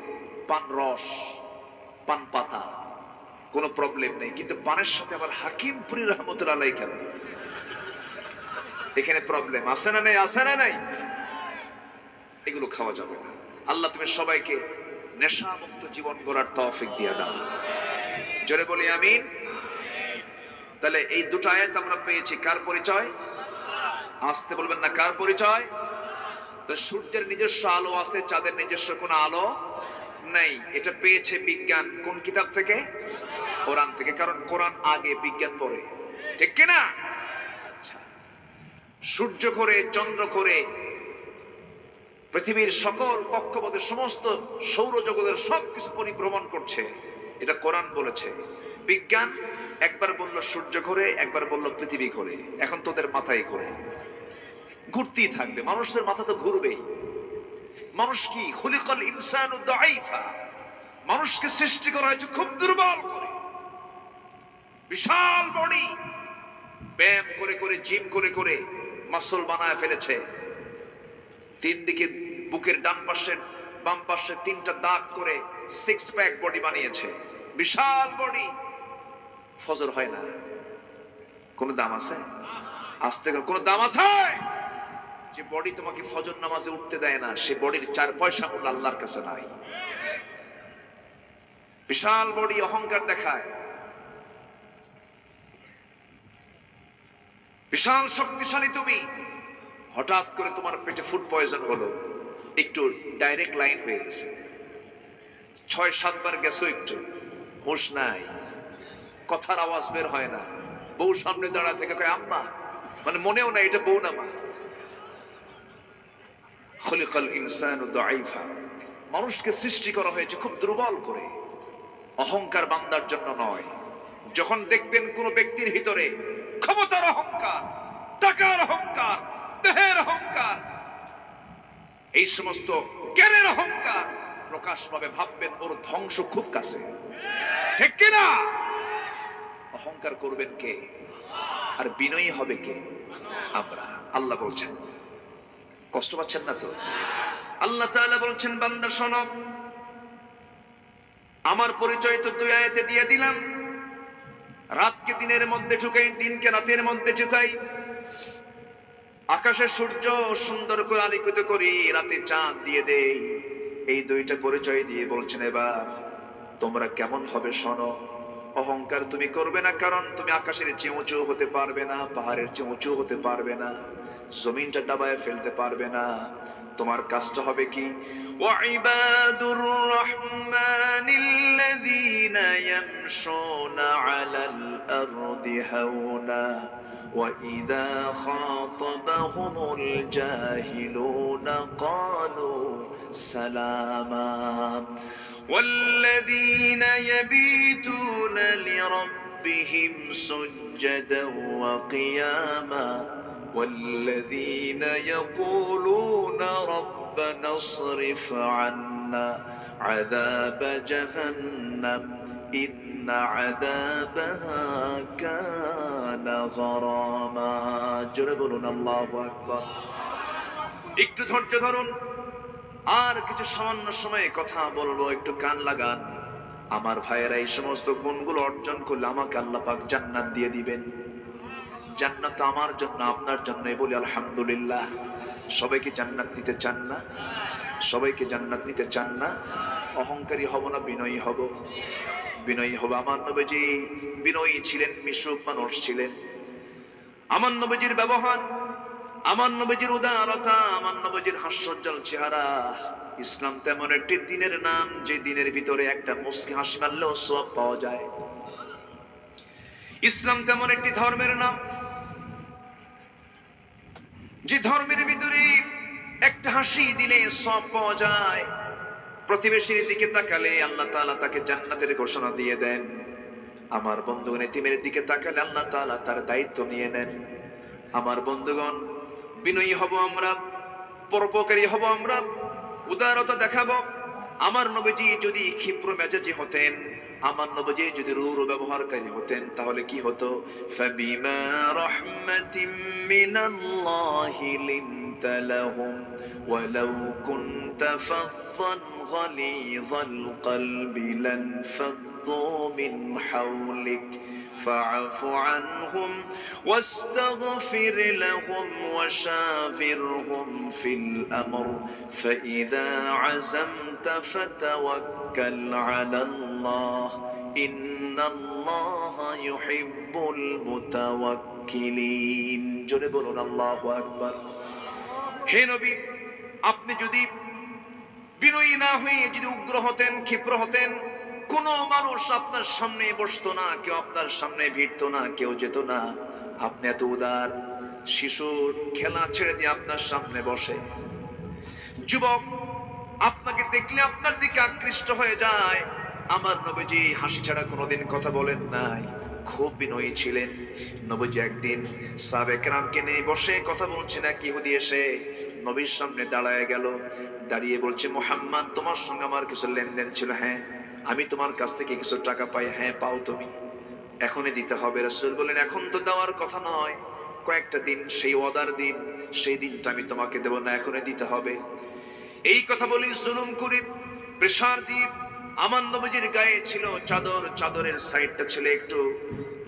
পান রস, পান পাতা, কোনো প্রবলেম নেই, কিন্তু পানের সাথে আবার হাকিমপুরি রহমতুল্লাহ আলাইহি কেন? এখানে প্রবলেম আছে না নাই? আছে না নাই? এগুলো খাওয়া যাবে না। আল্লাহ তুমি সবাইকে নেশামুক্ত জীবন গড়ার তৌফিক দিয়ে দাও, জোরে বলি আমিন। তাহলে এই দুটো আয়াত আমরা পেয়েছি, কার পরিচয়? আসতে বলবেন না, কার পরিচয়? তো সূর্যের নিজস্ব আলো আছে, চাঁদের নিজস্ব কোনো আলো নেই। এটা পেয়েছে বিজ্ঞান কোন কিতাব থেকে? কোরআন থেকে, কারণ কোরআন আগে, বিজ্ঞান পরে, ঠিক কিনা? সূর্য করে, চন্দ্র করে, পৃথিবীর সকল কক্ষপথের সমস্ত সৌরজগতের সবকিছু পরিভ্রমণ করছে, এটা কোরআন বলেছে। বিজ্ঞান একবার বলল সূর্য ঘোরে, একবার বলল পৃথিবী ঘোরে, এখন তোদের মাথায় ঘোরে, ঘুরতেই থাকবে। মানুষের মাথা তো ঘুরবেই। মানুষ কি? খুলিকাল ইনসানু দাঈফা, মানুষকে সৃষ্টি করা হয়েছে খুব দুর্বল করে। বিশাল বডি, ব্যায়াম করে করে, জিম করে করে মাসল বানায় ফেলেছে। 3 দিকে বুকের ডান পাশে বাম পাশে 3টা দাগ করে 6 প্যাক বডি বানিয়েছে, বিশাল বডি। ফজর হয় না, কোন দাম আছে? আসতে কোন দাম আছে? যে বডি তোমাকে ফজর নামাজে উঠতে দেয় না, সে বডির 4 পয়সা মূল্য আল্লাহর কাছে নাই। বিশাল বডি, অহংকার দেখায়, বিশাল শক্তিশালী তুমি। হঠাৎ করে তোমার পেটে ফুড পয়জন হলো, একটু ডাইরেক্ট লাইন হয়ে গেছে, 6-7 বার গেছো, একটু হুঁশ নাই, কথার আওয়াজ বের হয় না। বউ সামনে দাঁড়া থেকে কয় আম্মা, মানে মনেও না এটা বউ না মা। খুলিকাল ইনসানু দাঈফা, মানুষকে সৃষ্টি করা হয়েছে খুব দুর্বল করে। অহংকার বান্দার জন্য নয়। যখন দেখবেন কোন ব্যক্তির ভিতরে ক্ষমতার অহংকার, টাকার অহংকার, দেহের অহংকার, এই সমস্ত জ্ঞানের অহংকার প্রকাশ পাবে, ভাববেন ওর ধ্বংস খুব কাছে, ঠিক কিনা? অহংকার করবেন কে? আর বিনয়ী হবে কে? আমরা। আল্লাহ বলছেন, কষ্ট পাচ্ছেন না তো? আল্লাহ তাআলা বলছেন, বান্দা শোনো, আমার পরিচয় তো 2 আয়াতে দিয়ে দিলাম। রাতকে দিনের মধ্যে ঢুকাই, দিনকে রাতের মধ্যে ঢুকাই, আকাশে সূর্য সুন্দর করে আলোকিত করি, রাতে চাঁদ দিয়ে দেই। এই 2টা পরিচয় দিয়ে বলছেন, এবার তোমরা কেমন হবে শোনো। অহংকার তুমি করবে না, কারণ তুমি আকাশের চেয়ে উঁচু হতে পারবে না, পাহাড়ের চেয়ে উঁচু হতে পারবে না, জমিনটা ডাবায় ফেলতে পারবে না। তোমার কাজটা হবে কি? وعباد الرحمن الذين يمشون على الأرض هونا وإذا خاطبهم الجاهلون قالوا سلاما والذين يبيتون لربهم سجدا وقياما والذين يقولون ربنا اصرف عنا عذاب جهنم إن عذابها كان غراما جربون الله أكبر একটু ধৈর্য ধরুন আর কিছু সামান্য সময় কথা বলবো একটু কান লাগান আমার ভাইয়েরা এই সমস্ত গুণগুলো অর্জন করলে আমাকে আল্লাহ পাক জান্নাত দিয়ে দিবেন জান্নাত আমার জন্য আপনার জন্যই বলি আলহামদুলিল্লাহ সবাইকে জান্নাত নিতে চান না সবাইকে জান্নাত নিতে চান না অহংকারী হব না বিনয়ী হব বিনয়ী হব আমার নবীজি বিনয়ী ছিলেন মিশুক মানুষ ছিলেন আমার নবীজির ব্যবহার আমার নবীজির উদারতা আমার নবীজির হাস্যোজ্জ্বল চেহারা ইসলাম তেমন একটি দিনের নাম যে দিনের ভিতরে একটা মুস্কি হাসি মারলেও সওয়াব পাওয়া যায় ইসলাম তেমন একটি ধর্মের নাম যে ধর্মের ভিতরে একটা হাসি দিলে সওয়াব পাওয়া যায় প্রতিবেশীর দিকে তাকালে আল্লাহ তাআলা তাকে জান্নাতের ঘোষণা দিয়ে দেন আমার বন্ধুগণ এতিমের দিকে তাকালে আল্লাহ তাআলা তার দায়িত্ব নিয়ে নেন আমার বন্ধুগণ বিনয়ী হব আমরা পরোপকারী হব আমরা উদারতা দেখাবো আমার নবীজি যদি ক্ষিপ্র মেজাজি হতেন আমার নবীজি যদি রূঢ় ব্যবহারকারী হতেন তাহলে কি হতো ফাবিমা রাহমাতিম মিনাল্লাহি লিনতা লাহুম ওয়ালাউ কুনতা ফাযযান গালিযাল কলবি লানফাদ্দু মিন হাওলিক فاعف عنهم واستغفر لهم وشاورهم في الأمر فإذا عزمت فتوكل على الله إن الله يحب المتوكلين জোরে বলুন আল্লাহু আকবার হে নবী আপনি যদি বিনয়ী না হয়ে যদি উগ্র হতেন ক্ষিপ্র হতেন কোন মানুষ আপনার সামনে বসতো না কেউ আপনার সামনে ভিড়তো না কেউ যেত না আপনি এত উদার শিশুর খেলা ছেড়ে দিয়ে আপনার সামনে বসে যুবক আপনাকে দেখলে আপনার দিকে আকৃষ্ট হয়ে যায় আমার নবীজি হাসি ছাড়া কোনোদিন কথা বলেন নাই খুব বিনয়ী ছিলেন নবীজি একদিন সাহাবে কেরামকে নিয়ে বসে কথা বলছেন এক ইহুদি এসে নবীর সামনে দাঁড়ায় গেল দাঁড়িয়ে বলছে মুহাম্মদ তোমার সঙ্গে আমার কিছু লেনদেন ছিল হ্যাঁ আমি তোমার কাছ থেকে কিছু টাকা পাই হ্যাঁ পাও তুমি এখনই দিতে হবে রাসূল বলেন এখন তো দেওয়ার কথা নয় কয়েকটা দিন সেই ওয়াদার দিন সেই দিনটা আমি তোমাকে দেব না এখনই দিতে হবে এই কথা বলি জুলুম করি প্রেসার দিয়ে আমার নবীজির গায়ে ছিল চাদর চাদরের সাইডটা ছিল একটু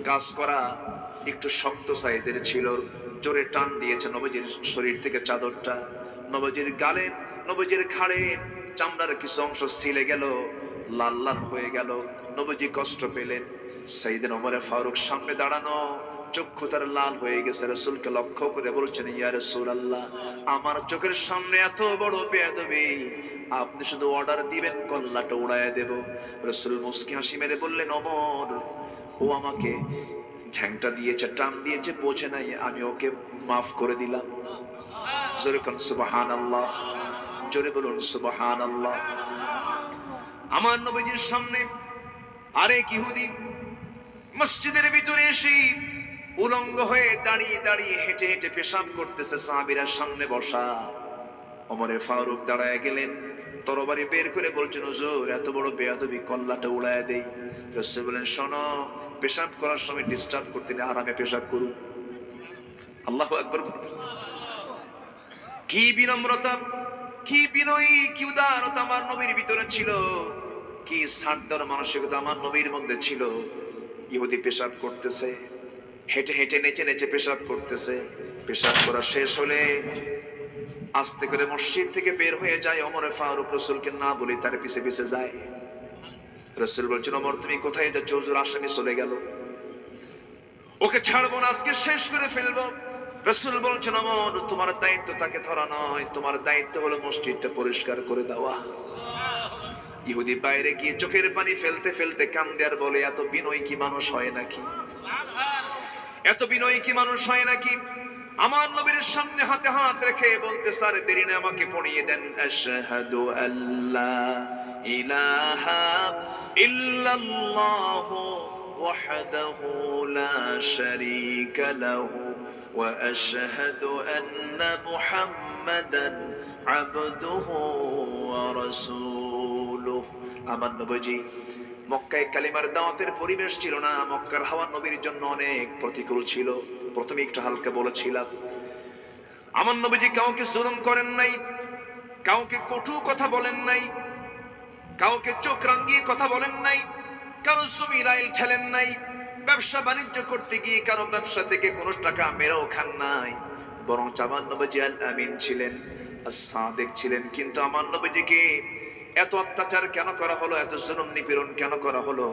গাছ করা একটু শক্ত সাইজের ছিল জোরে টান দিয়েছে নবীজির শরীর থেকে চাদরটা নবীজির গালে নবীজির ঘাড়ে চামড়ার কিছু অংশ ছিলে গেল লাল লাল হয়ে গেল নবীজি কষ্ট পেলেন সাইয়েদনা ওমর ফারুক সামনে দাঁড়ানো চক্ষু তার লাল হয়ে গেছে রাসূলকে লক্ষ্য করে বলছেন ইয়া রাসূলুল্লাহ আমার চোখের সামনে এত বড় বেয়াদবি আপনি শুধু অর্ডার দিবেন কল্লাটা উড়ায় দেব রাসূল মুস্কি হাসি মেরে বললেন ওমর ও আমাকে ঝ্যাংটা দিয়েছে টান দিয়েছে বোঝে নাই আমি ওকে মাফ করে দিলাম জোরে কোন সুবহানাল্লাহ জোরে বলুন সুবহানাল্লাহ আমার নবীজির সামনে আরেক ইহুদি মসজিদের ভিতরে এসে উলঙ্গ হয়ে দাঁড়িয়ে দাঁড়িয়ে হেঁটে হেঁটে পেশাব করতেছে সাহাবীরা সামনে বসা ওমর ফারুক দাঁড়ায় গেলেন তরবারি বের করে বলছেন হুজুর এত বড় বেয়াদবি কল্লাটা উড়ায় দেই রাসূল বলেন শোনো পেশাব করার সময় ডিস্টার্ব করতে না আরামে পেশাব করুন আল্লাহু আকবার কি বিনম্রতা কি বিনয়ী কি উদারতা আমার নবীর ভিতরে ছিল কি সাদ্দার মানসিকতা আমার নবীর মধ্যে ছিল ইহুদি পেশাব করতেছে হেঁটে হেঁটে নেচে নেচে পেশাব করতেছে পেশাব করা শেষ হলে আস্তে করে মসজিদ থেকে বের হয়ে যায় ওমর ফারুক রাসূলকে না বলে তার পিছে পিছে যায় রাসূল বলছেন ওমর তুমি কোথায় যাচ্ছ হুজুর আসামি চলে গেল ওকে ছাড়বো না আজকে শেষ করে ফেলবো রাসূল বলছেন ওমর তোমার দায়িত্ব তাকে ধরা নয় তোমার দায়িত্ব হলো মসজিদটা পরিষ্কার করে দেওয়া ইহুদি বাইরে গিয়ে চোখের পানি ফেলতে ফেলতে কান্দে আর বলে, এত বিনয়ী কি মানুষ হয় নাকি, এত বিনয়ী কি মানুষ হয় নাকি। আমার নবীর সামনে হাতে হাত রেখে বলতে, স্যার দেরি না, আমাকে পড়িয়ে দেন, আশহাদু আল্লা ইলাহা ইল্লাল্লাহু ওয়াহদাহু লা শারীকা লাহু ওয়া আশহাদু আন্না মুহাম্মাদান আবদুহু ওয়া রাসূলুহু। আমার নবীজি মক্কায় কালিমার দাওয়াতের পরিবেশ ছিল না, মক্কার হাওয়া নবীর জন্য অনেক প্রতিকূল ছিল। প্রথমে একটু হালকা বলেছিলাম, আমার নবীজি কাউকে জুলুম করেন নাই, কাউকে কটু কথা বলেন নাই, কাউকে চোখ রাঙিয়ে কথা বলেন নাই, কারো জমি রাইল ঠেলেন নাই, ব্যবসা বাণিজ্য করতে গিয়ে কারো ব্যবসা থেকে কোনো টাকা মেরেও খান নাই, বরং আমার নবীজি আল আমিন ছিলেন, সাদেক ছিলেন। কিন্তু আমার নবীজিকে এত অত্যাচার কেন করা হলো, এত জুলুম নিপীড়ন কেন করা হলো?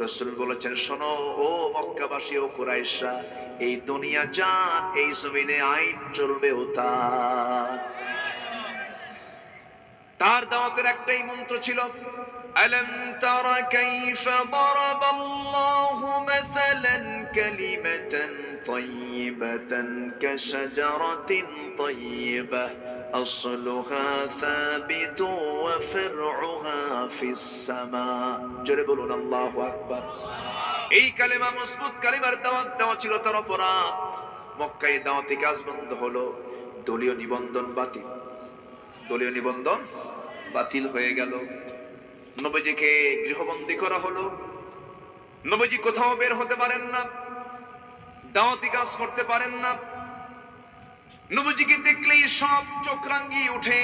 রাসূল বলেছেন, শোনো ও মক্কাবাসী ও কুরাইশরা, এই দুনিয়া জান, এই জমিনে আইন চলবে ও তার দাওয়াতের একটাই মন্ত্র ছিল, আলম তারা কাইফা দারাবাল্লাহু মাসালান কালিমাতান তাইয়িবাতান কাশাজারাতিন তাইয়িবাহ আসলুহা সাবিতু ওয়া ফারউহা ফিস সামা। জোরে বলুন আল্লাহু আকবার। এই কালেমা মজবুত কালিমার দাওয়াত দেওয়া ছিল তার অপরাধ। মক্কায় দাওয়াতি কাজ বন্ধ হলো, দলীয় নিবন্ধন বাতিল, দলীয় নিবন্ধন বাতিল হয়ে গেল। নবীজিকে গৃহবন্দী করা হলো, নবীজি কোথাও বের হতে পারেন না, দাওয়াতি কাজ করতে পারেন না। নবীজিকে দেখলেই সব চোখ রাঙিয়ে উঠে,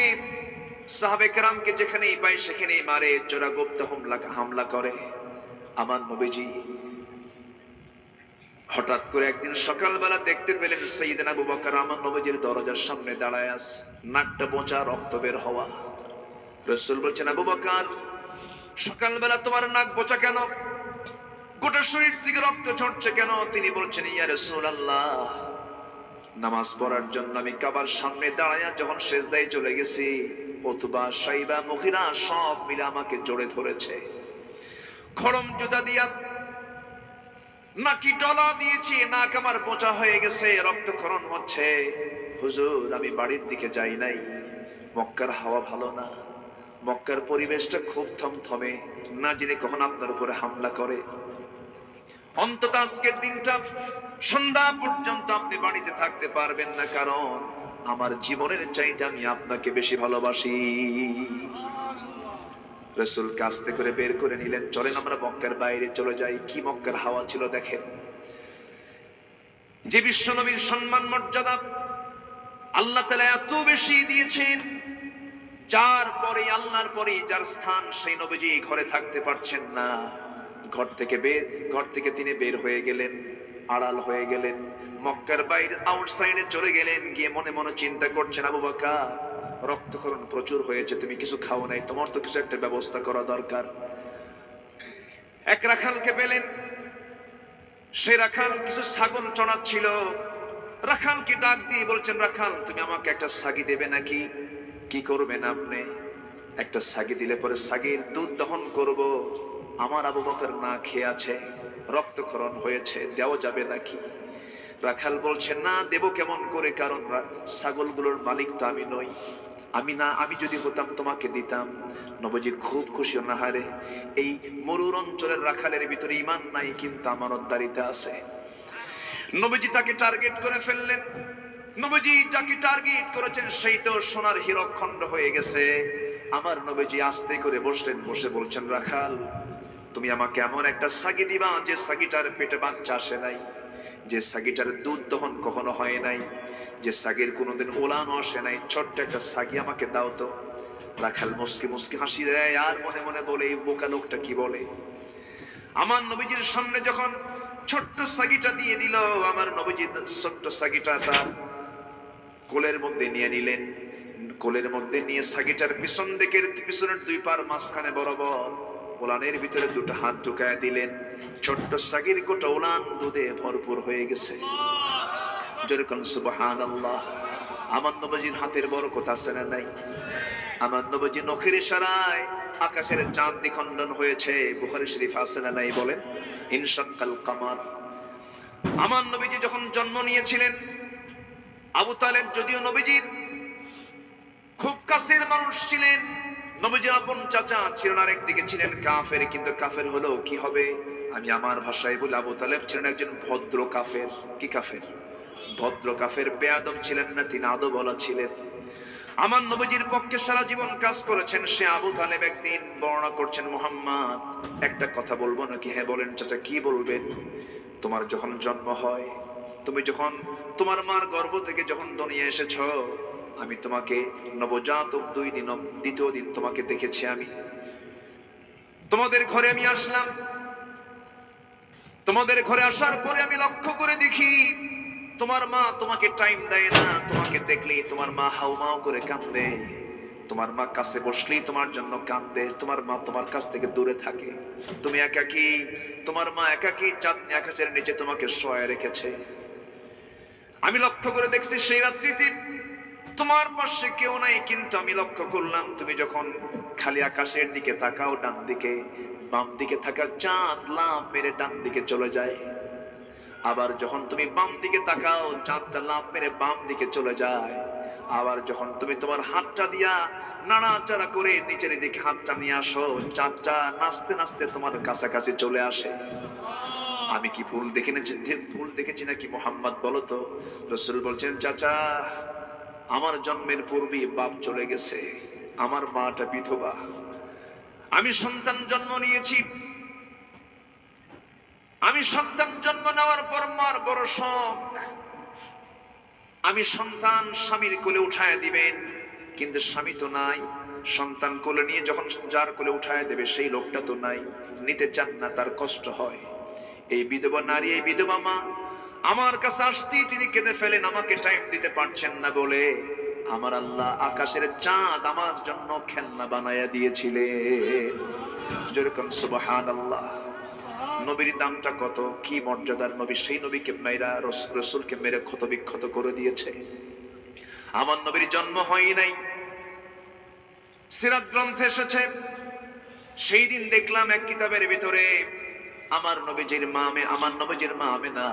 সাহাবে কেরামকে যেখানেই পায় সেখানেই মারে, চোরা গুপ্ত হামলা করে। আমার নবীজি হঠাৎ করে একদিন সকালবেলা দেখতে পেলেন সাইয়েদনা আবু বকর আমার নবীজির দরজার সামনে দাঁড়ায় আছে, নাকটা বোঁচা, রক্ত বের হওয়া। রাসূল বলছেন, আবু বকর সকালবেলা তোমার নাক বোঁচা কেন, গোটা শরীর থেকে রক্ত ঝরছে কেন? তিনি বলছেন, ইয়া রাসূলুল্লাহ, নামাজ পড়ার জন্য আমি কাবার সামনে দাঁড়ায়া যখন সেজদায় চলে গেছি, উতবা, সাইবা, মুগিরা সব মিলে আমাকে জড়ে ধরেছে, খড়ম জুতা দিয়া নাকি ডলা দিয়েছি, নাক আমার বোঁচা হয়ে গেছে, রক্তক্ষরণ হচ্ছে। হুজুর আমি বাড়ির দিকে যাই নাই, মক্কার হাওয়া ভালো না, মক্কার পরিবেশটা খুব থমথমে, না জেনে কখন আপনার উপরে হামলা করে। অন্তত আজকের দিনটা সন্ধ্যা পর্যন্ত আপনি বাড়িতে থাকতে পারবেন না, কারণ আমার জীবনের চাইতে আমি আপনাকে বেশি ভালোবাসি। রাসূল কাস্তে করে বের করে নিলেন, চলেন আমরা মক্কার বাইরে চলে যাই। কি মক্কার হাওয়া ছিল দেখেন। যে বিশ্বনবীর সম্মান মর্যাদা আল্লাহ তাআলা এত বেশি দিয়েছেন, যার পরে আল্লাহর পরে যার স্থান, সেই নবীজি ঘরে থাকতে পারছেন না, ঘর থেকে তিনি বের হয়ে গেলেন, আড়াল হয়ে গেলেন, মক্কার বাইরে আউটসাইডে চলে গেলেন। গিয়ে মনে মনে চিন্তা করছেন, আবু বকর রক্তক্ষরণ প্রচুর হয়েছে, তুমি কিছু খাও নাই, তোমার তো কিছু একটা ব্যবস্থা করা দরকার। এক রাখালকে পেলেন, সে রাখাল কিছু ছাগল চড়াচ্ছিল। রাখালকে ডাক দিয়ে বলছেন, রাখাল তুমি আমাকে একটা ছাগি দেবে নাকি? কি করবেন আপনি? একটা ছাগি দিলে পরে ছাগির দুধ দহন করব। আমার আবু বকর না খেয়ে আছে, রক্তক্ষরণ হয়েছে, দেওয়া যাবে নাকি? রাখাল বলছেন, না দেব কেমন করে, কারণ ছাগলগুলোর মালিক তো আমি নই, আমি যদি হতাম তোমাকে দিতাম। নবীজি খুব খুশি, না হারে এই মরুর অঞ্চলের রাখালের ভিতরে ঈমান নাই, কিন্তু আমানতদারিতা আছে। নবীজি তাকে টার্গেট করে ফেললেন। নবীজি যাকে টার্গেট করেছেন সেই তো সোনার হীরকখণ্ড হয়ে গেছে। আমার নবীজি আস্তে করে বসলেন, বসে বলছেন, রাখাল তুমি আমাকে এমন একটা ছাগি দিবা যে ছাগিটার পেটে বাচ্চা আসে নাই, যে ছাগিটার দুধ দহন কখনো হয় নাই, যে ছাগির কোনোদিন ওলানো আসে নাই, ছোট্ট একটা ছাগি আমাকে দাও তো। রাখাল মুস্কি মুস্কি হাসি দেয় আর মনে মনে বলে, এই বোকা লোকটা কি বলে। আমার নবীজির সামনে যখন ছোট্ট ছাগিটা দিয়ে দিল, আমার নবীজি ছোট্ট ছাগিটা তার কোলের মধ্যে নিয়ে নিলেন। কোলের মধ্যে নিয়ে ছাগিটার পিছনের দুই পার মাঝখানে বরাবর ওলানের ভিতরে দুটো হাত ঢুকায় দিলেন। ছোট্ট ছাগির গোটা ওলান দুধে ভরপুর হয়ে গেছে। যেরকম সুবহানাল্লাহ। আমার নবীজির হাতের বরকত আছে না নাই? আমার নবীজি নখের ইশারায় আকাশের চাঁদ দ্বিখণ্ডন হয়েছে। বুখারী শরীফ আছে না নাই বলেন? ইনশাক্কাল কামার। আমার নবীজি যখন জন্ম নিয়েছিলেন, আবু তালেব যদিও নবীজির খুব কাছের মানুষ ছিলেন, নবীজির আপন চাচা ছিলেন, আর একদিকে ছিলেন কাফের। কিন্তু কাফের হলেও কি হবে, আমি আমার ভাষায় বলি, আবু তালেব ছিলেন একজন ভদ্র কাফের। কি কাফের? ভদ্র কাফের। বেয়াদব ছিলেন না, তিনি আদবওয়ালা ছিলেন। আমার নবীজির পক্ষে সারা জীবন কাজ করেছেন সে আবু তালেব একদিন বর্ণনা করছেন, মুহাম্মদ একটা কথা বলবো নাকি? হ্যাঁ বলেন চাচা। কি বলবেন? তোমার যখন জন্ম হয়, তুমি যখন তোমার মার গর্ভ থেকে যখন দুনিয়া এসেছ, আমি তোমাকে নবজাতক 2 দিন, দ্বিতীয় দিন তোমাকে দেখেছি। আমি তোমাদের ঘরে আমি আসলাম, তোমাদের ঘরে আসার পরে আমি লক্ষ্য করে দেখি তোমার মা তোমাকে টাইম দেয় না। তোমাকে দেখলেই তোমার মা হাউমাউ করে কাঁদে, তোমার মা কাছে বসলেই তোমার জন্য কাঁদে, তোমার মা তোমার কাছ থেকে দূরে থাকে, তুমি একাকী, তোমার মা একাকী চাঁদনি আকাশের নিচে তোমাকে শোয়ায় রেখেছে। আমি লক্ষ্য করে দেখছি সেই রাত্রিতে তোমার পাশে কেউ নাই, কিন্তু আমি লক্ষ্য করলাম তুমি যখন খালি আকাশের দিকে তাকাও, ডান দিকে বাম দিকে থাকা চাঁদ লাফ মেরে ডান দিকে চলে যায়। আবার যখন তুমি বাম দিকে তাকাও, চাঁদটা লাফ মেরে বাম দিকে চলে যায়। আবার যখন তুমি তোমার হাতটা দিয়া নাড়াচাড়া করে নিচের দিকে হাতটা নিয়ে আসো, চাঁদটা নাচতে নাচতে তোমার কাছাকাছি চলে আসে। আমি কি ভুল দেখেছি নাকি মুহাম্মদ বলো তো? রাসূল বলছেন, চাচা আমার জন্মের পূর্বেই বাপ চলে গেছে, আমার মাটা বিধবা। আমি সন্তান জন্ম নিয়েছি, আমি সন্তান জন্ম নেওয়ার পর মার বড় শখ, আমি সন্তান স্বামীর কোলে উঠায় দিবেন, কিন্তু স্বামী তো নাই। সন্তান কোলে নিয়ে যখন যার কোলে উঠায় দেবে সেই লোকটা তো নাই, নিতে চান না, তার কষ্ট হয়। এই বিধবা নারী, এই বিধবা মা আমার কাছে আসতেই তিনি কেঁদে ফেলেন, আমাকে টাইম দিতে পারছেন না বলে। আমার আল্লাহ আকাশের চাঁদ আমার জন্য খেলনা বানায়া দিয়েছিলেন। যেরকম সুবহানাল্লাহ। নবীর দামটা কত, কি মর্যাদার নবী! সেই নবীকে মেয়েরা রাসূলকে মেরে ক্ষত বিক্ষত করে দিয়েছে। আমার নবীর জন্ম হয় নাই, সিরাত গ্রন্থে এসেছে। সেই দিন দেখলাম এক কিতাবের ভিতরে আমার নবীজির মা আমেনা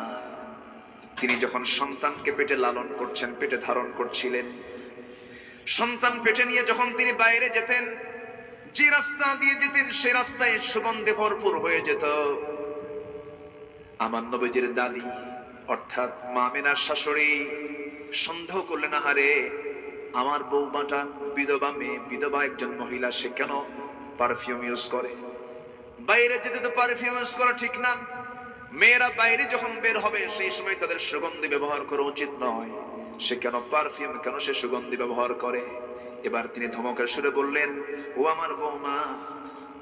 তিনি যখন সন্তানকে পেটে লালন করছেন, পেটে ধারণ করছিলেন, সন্তান পেটে নিয়ে যখন তিনি বাইরে যেতেন, যে রাস্তা দিয়ে যেতেন সে রাস্তায় সুগন্ধে ভরপুর হয়ে যেত। আমার নবীজির দাদি অর্থাৎ মা আমেনার শাশুড়ি সন্দেহ করলেন, আহারে আমার বৌমাটা বিধবা মেয়ে, বিধবা একজন মহিলা, সে কেন পারফিউম ইউজ করে? বাইরে যেতে তো পারফিউম ইউজ করা ঠিক না। মেয়েরা বাইরে যখন বের হবে সেই সময় তাদের সুগন্ধি ব্যবহার করা উচিত নয়। সে কেন পারফিউম, কেন সে সুগন্ধি ব্যবহার করে? এবার তিনি ধমকের সুরে বললেন, ও আমার বৌমা,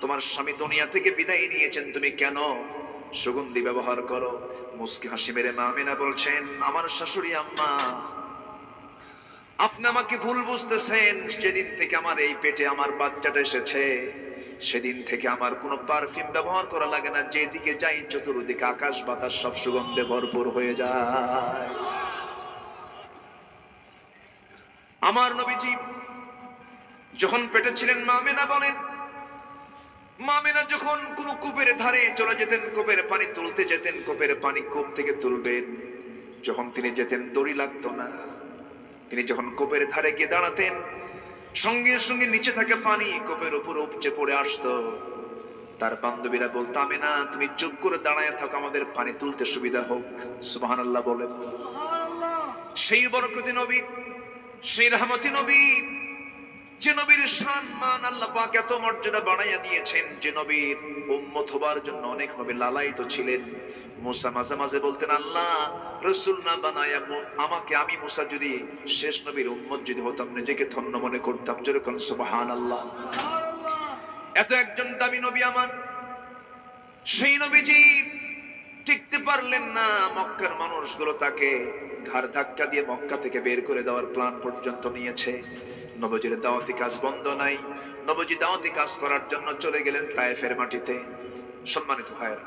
তোমার স্বামী দুনিয়া থেকে বিদায় নিয়েছেন, তুমি কেন সুগন্ধি ব্যবহার করো? মুস্কি হাসি মেরে মা আমেনা বলছেন, আমার শাশুড়ি আম্মা, আপনি আমাকে ভুল বুঝতেছেন। যেদিন থেকে আমার এই পেটে আমার বাচ্চাটা এসেছে সেদিন থেকে আমার কোনো পারফিউম ব্যবহার করা লাগে না। যেদিকে যাই চতুর্দিকে আকাশ বাতাস সব সুগন্ধে ভরপুর হয়ে যায়। আমার নবীজি যখন পেটে ছিলেন, মা আমেনা বলেন, মা আমেনা যখন কোনো কূপের ধারে চলে যেতেন, কূপের পানি তুলতে যেতেন, কূপের পানি কূপ থেকে তুলবেন, যখন তিনি যেতেন দড়ি লাগতো না। তিনি যখন কূপের ধারে গিয়ে দাঁড়াতেন, সঙ্গে সঙ্গে নিচে থাকে পানি কূপের উপর উপচে পড়ে আসতো। তার বান্ধবীরা বলতো, আমেনা তুমি চুপ করে দাঁড়ায় থাকো, আমাদের পানি তুলতে সুবিধা হোক। সুবহানাল্লাহ বলেন। সেই বরকতি নবী, সেই রহমতি নবী, যে নবীর সম্মান আল্লাহ পাক এত মর্যাদা বাড়াইয়া দিয়েছেন, যে নবীর উম্মত হবার জন্য অনেক নবী লালায়িত ছিলেন। মুসা মাঝে মাঝে বলতেন, আল্লাহ রাসূল না বানায়া আমাকে, আমি মুসা যদি শেষ নবীর উম্মত যদি হতাম, নিজেকে ধন্য মনে করতাম। যেরকম সুবহানাল্লাহ। এত একজন দামি নবী আমার, সেই নবীজি টিকতে পারলেন না। মক্কার মানুষগুলো তাকে ঘাড় ধাক্কা দিয়ে মক্কা থেকে বের করে দেওয়ার প্ল্যান পর্যন্ত নিয়েছে। নবীজির দাওয়াতি কাজ বন্ধ নাই। নবীজি দাওয়াতি কাজ করার জন্য চলে গেলেন তায়েফের মাটিতে। সম্মানিত ভাইয়েরা,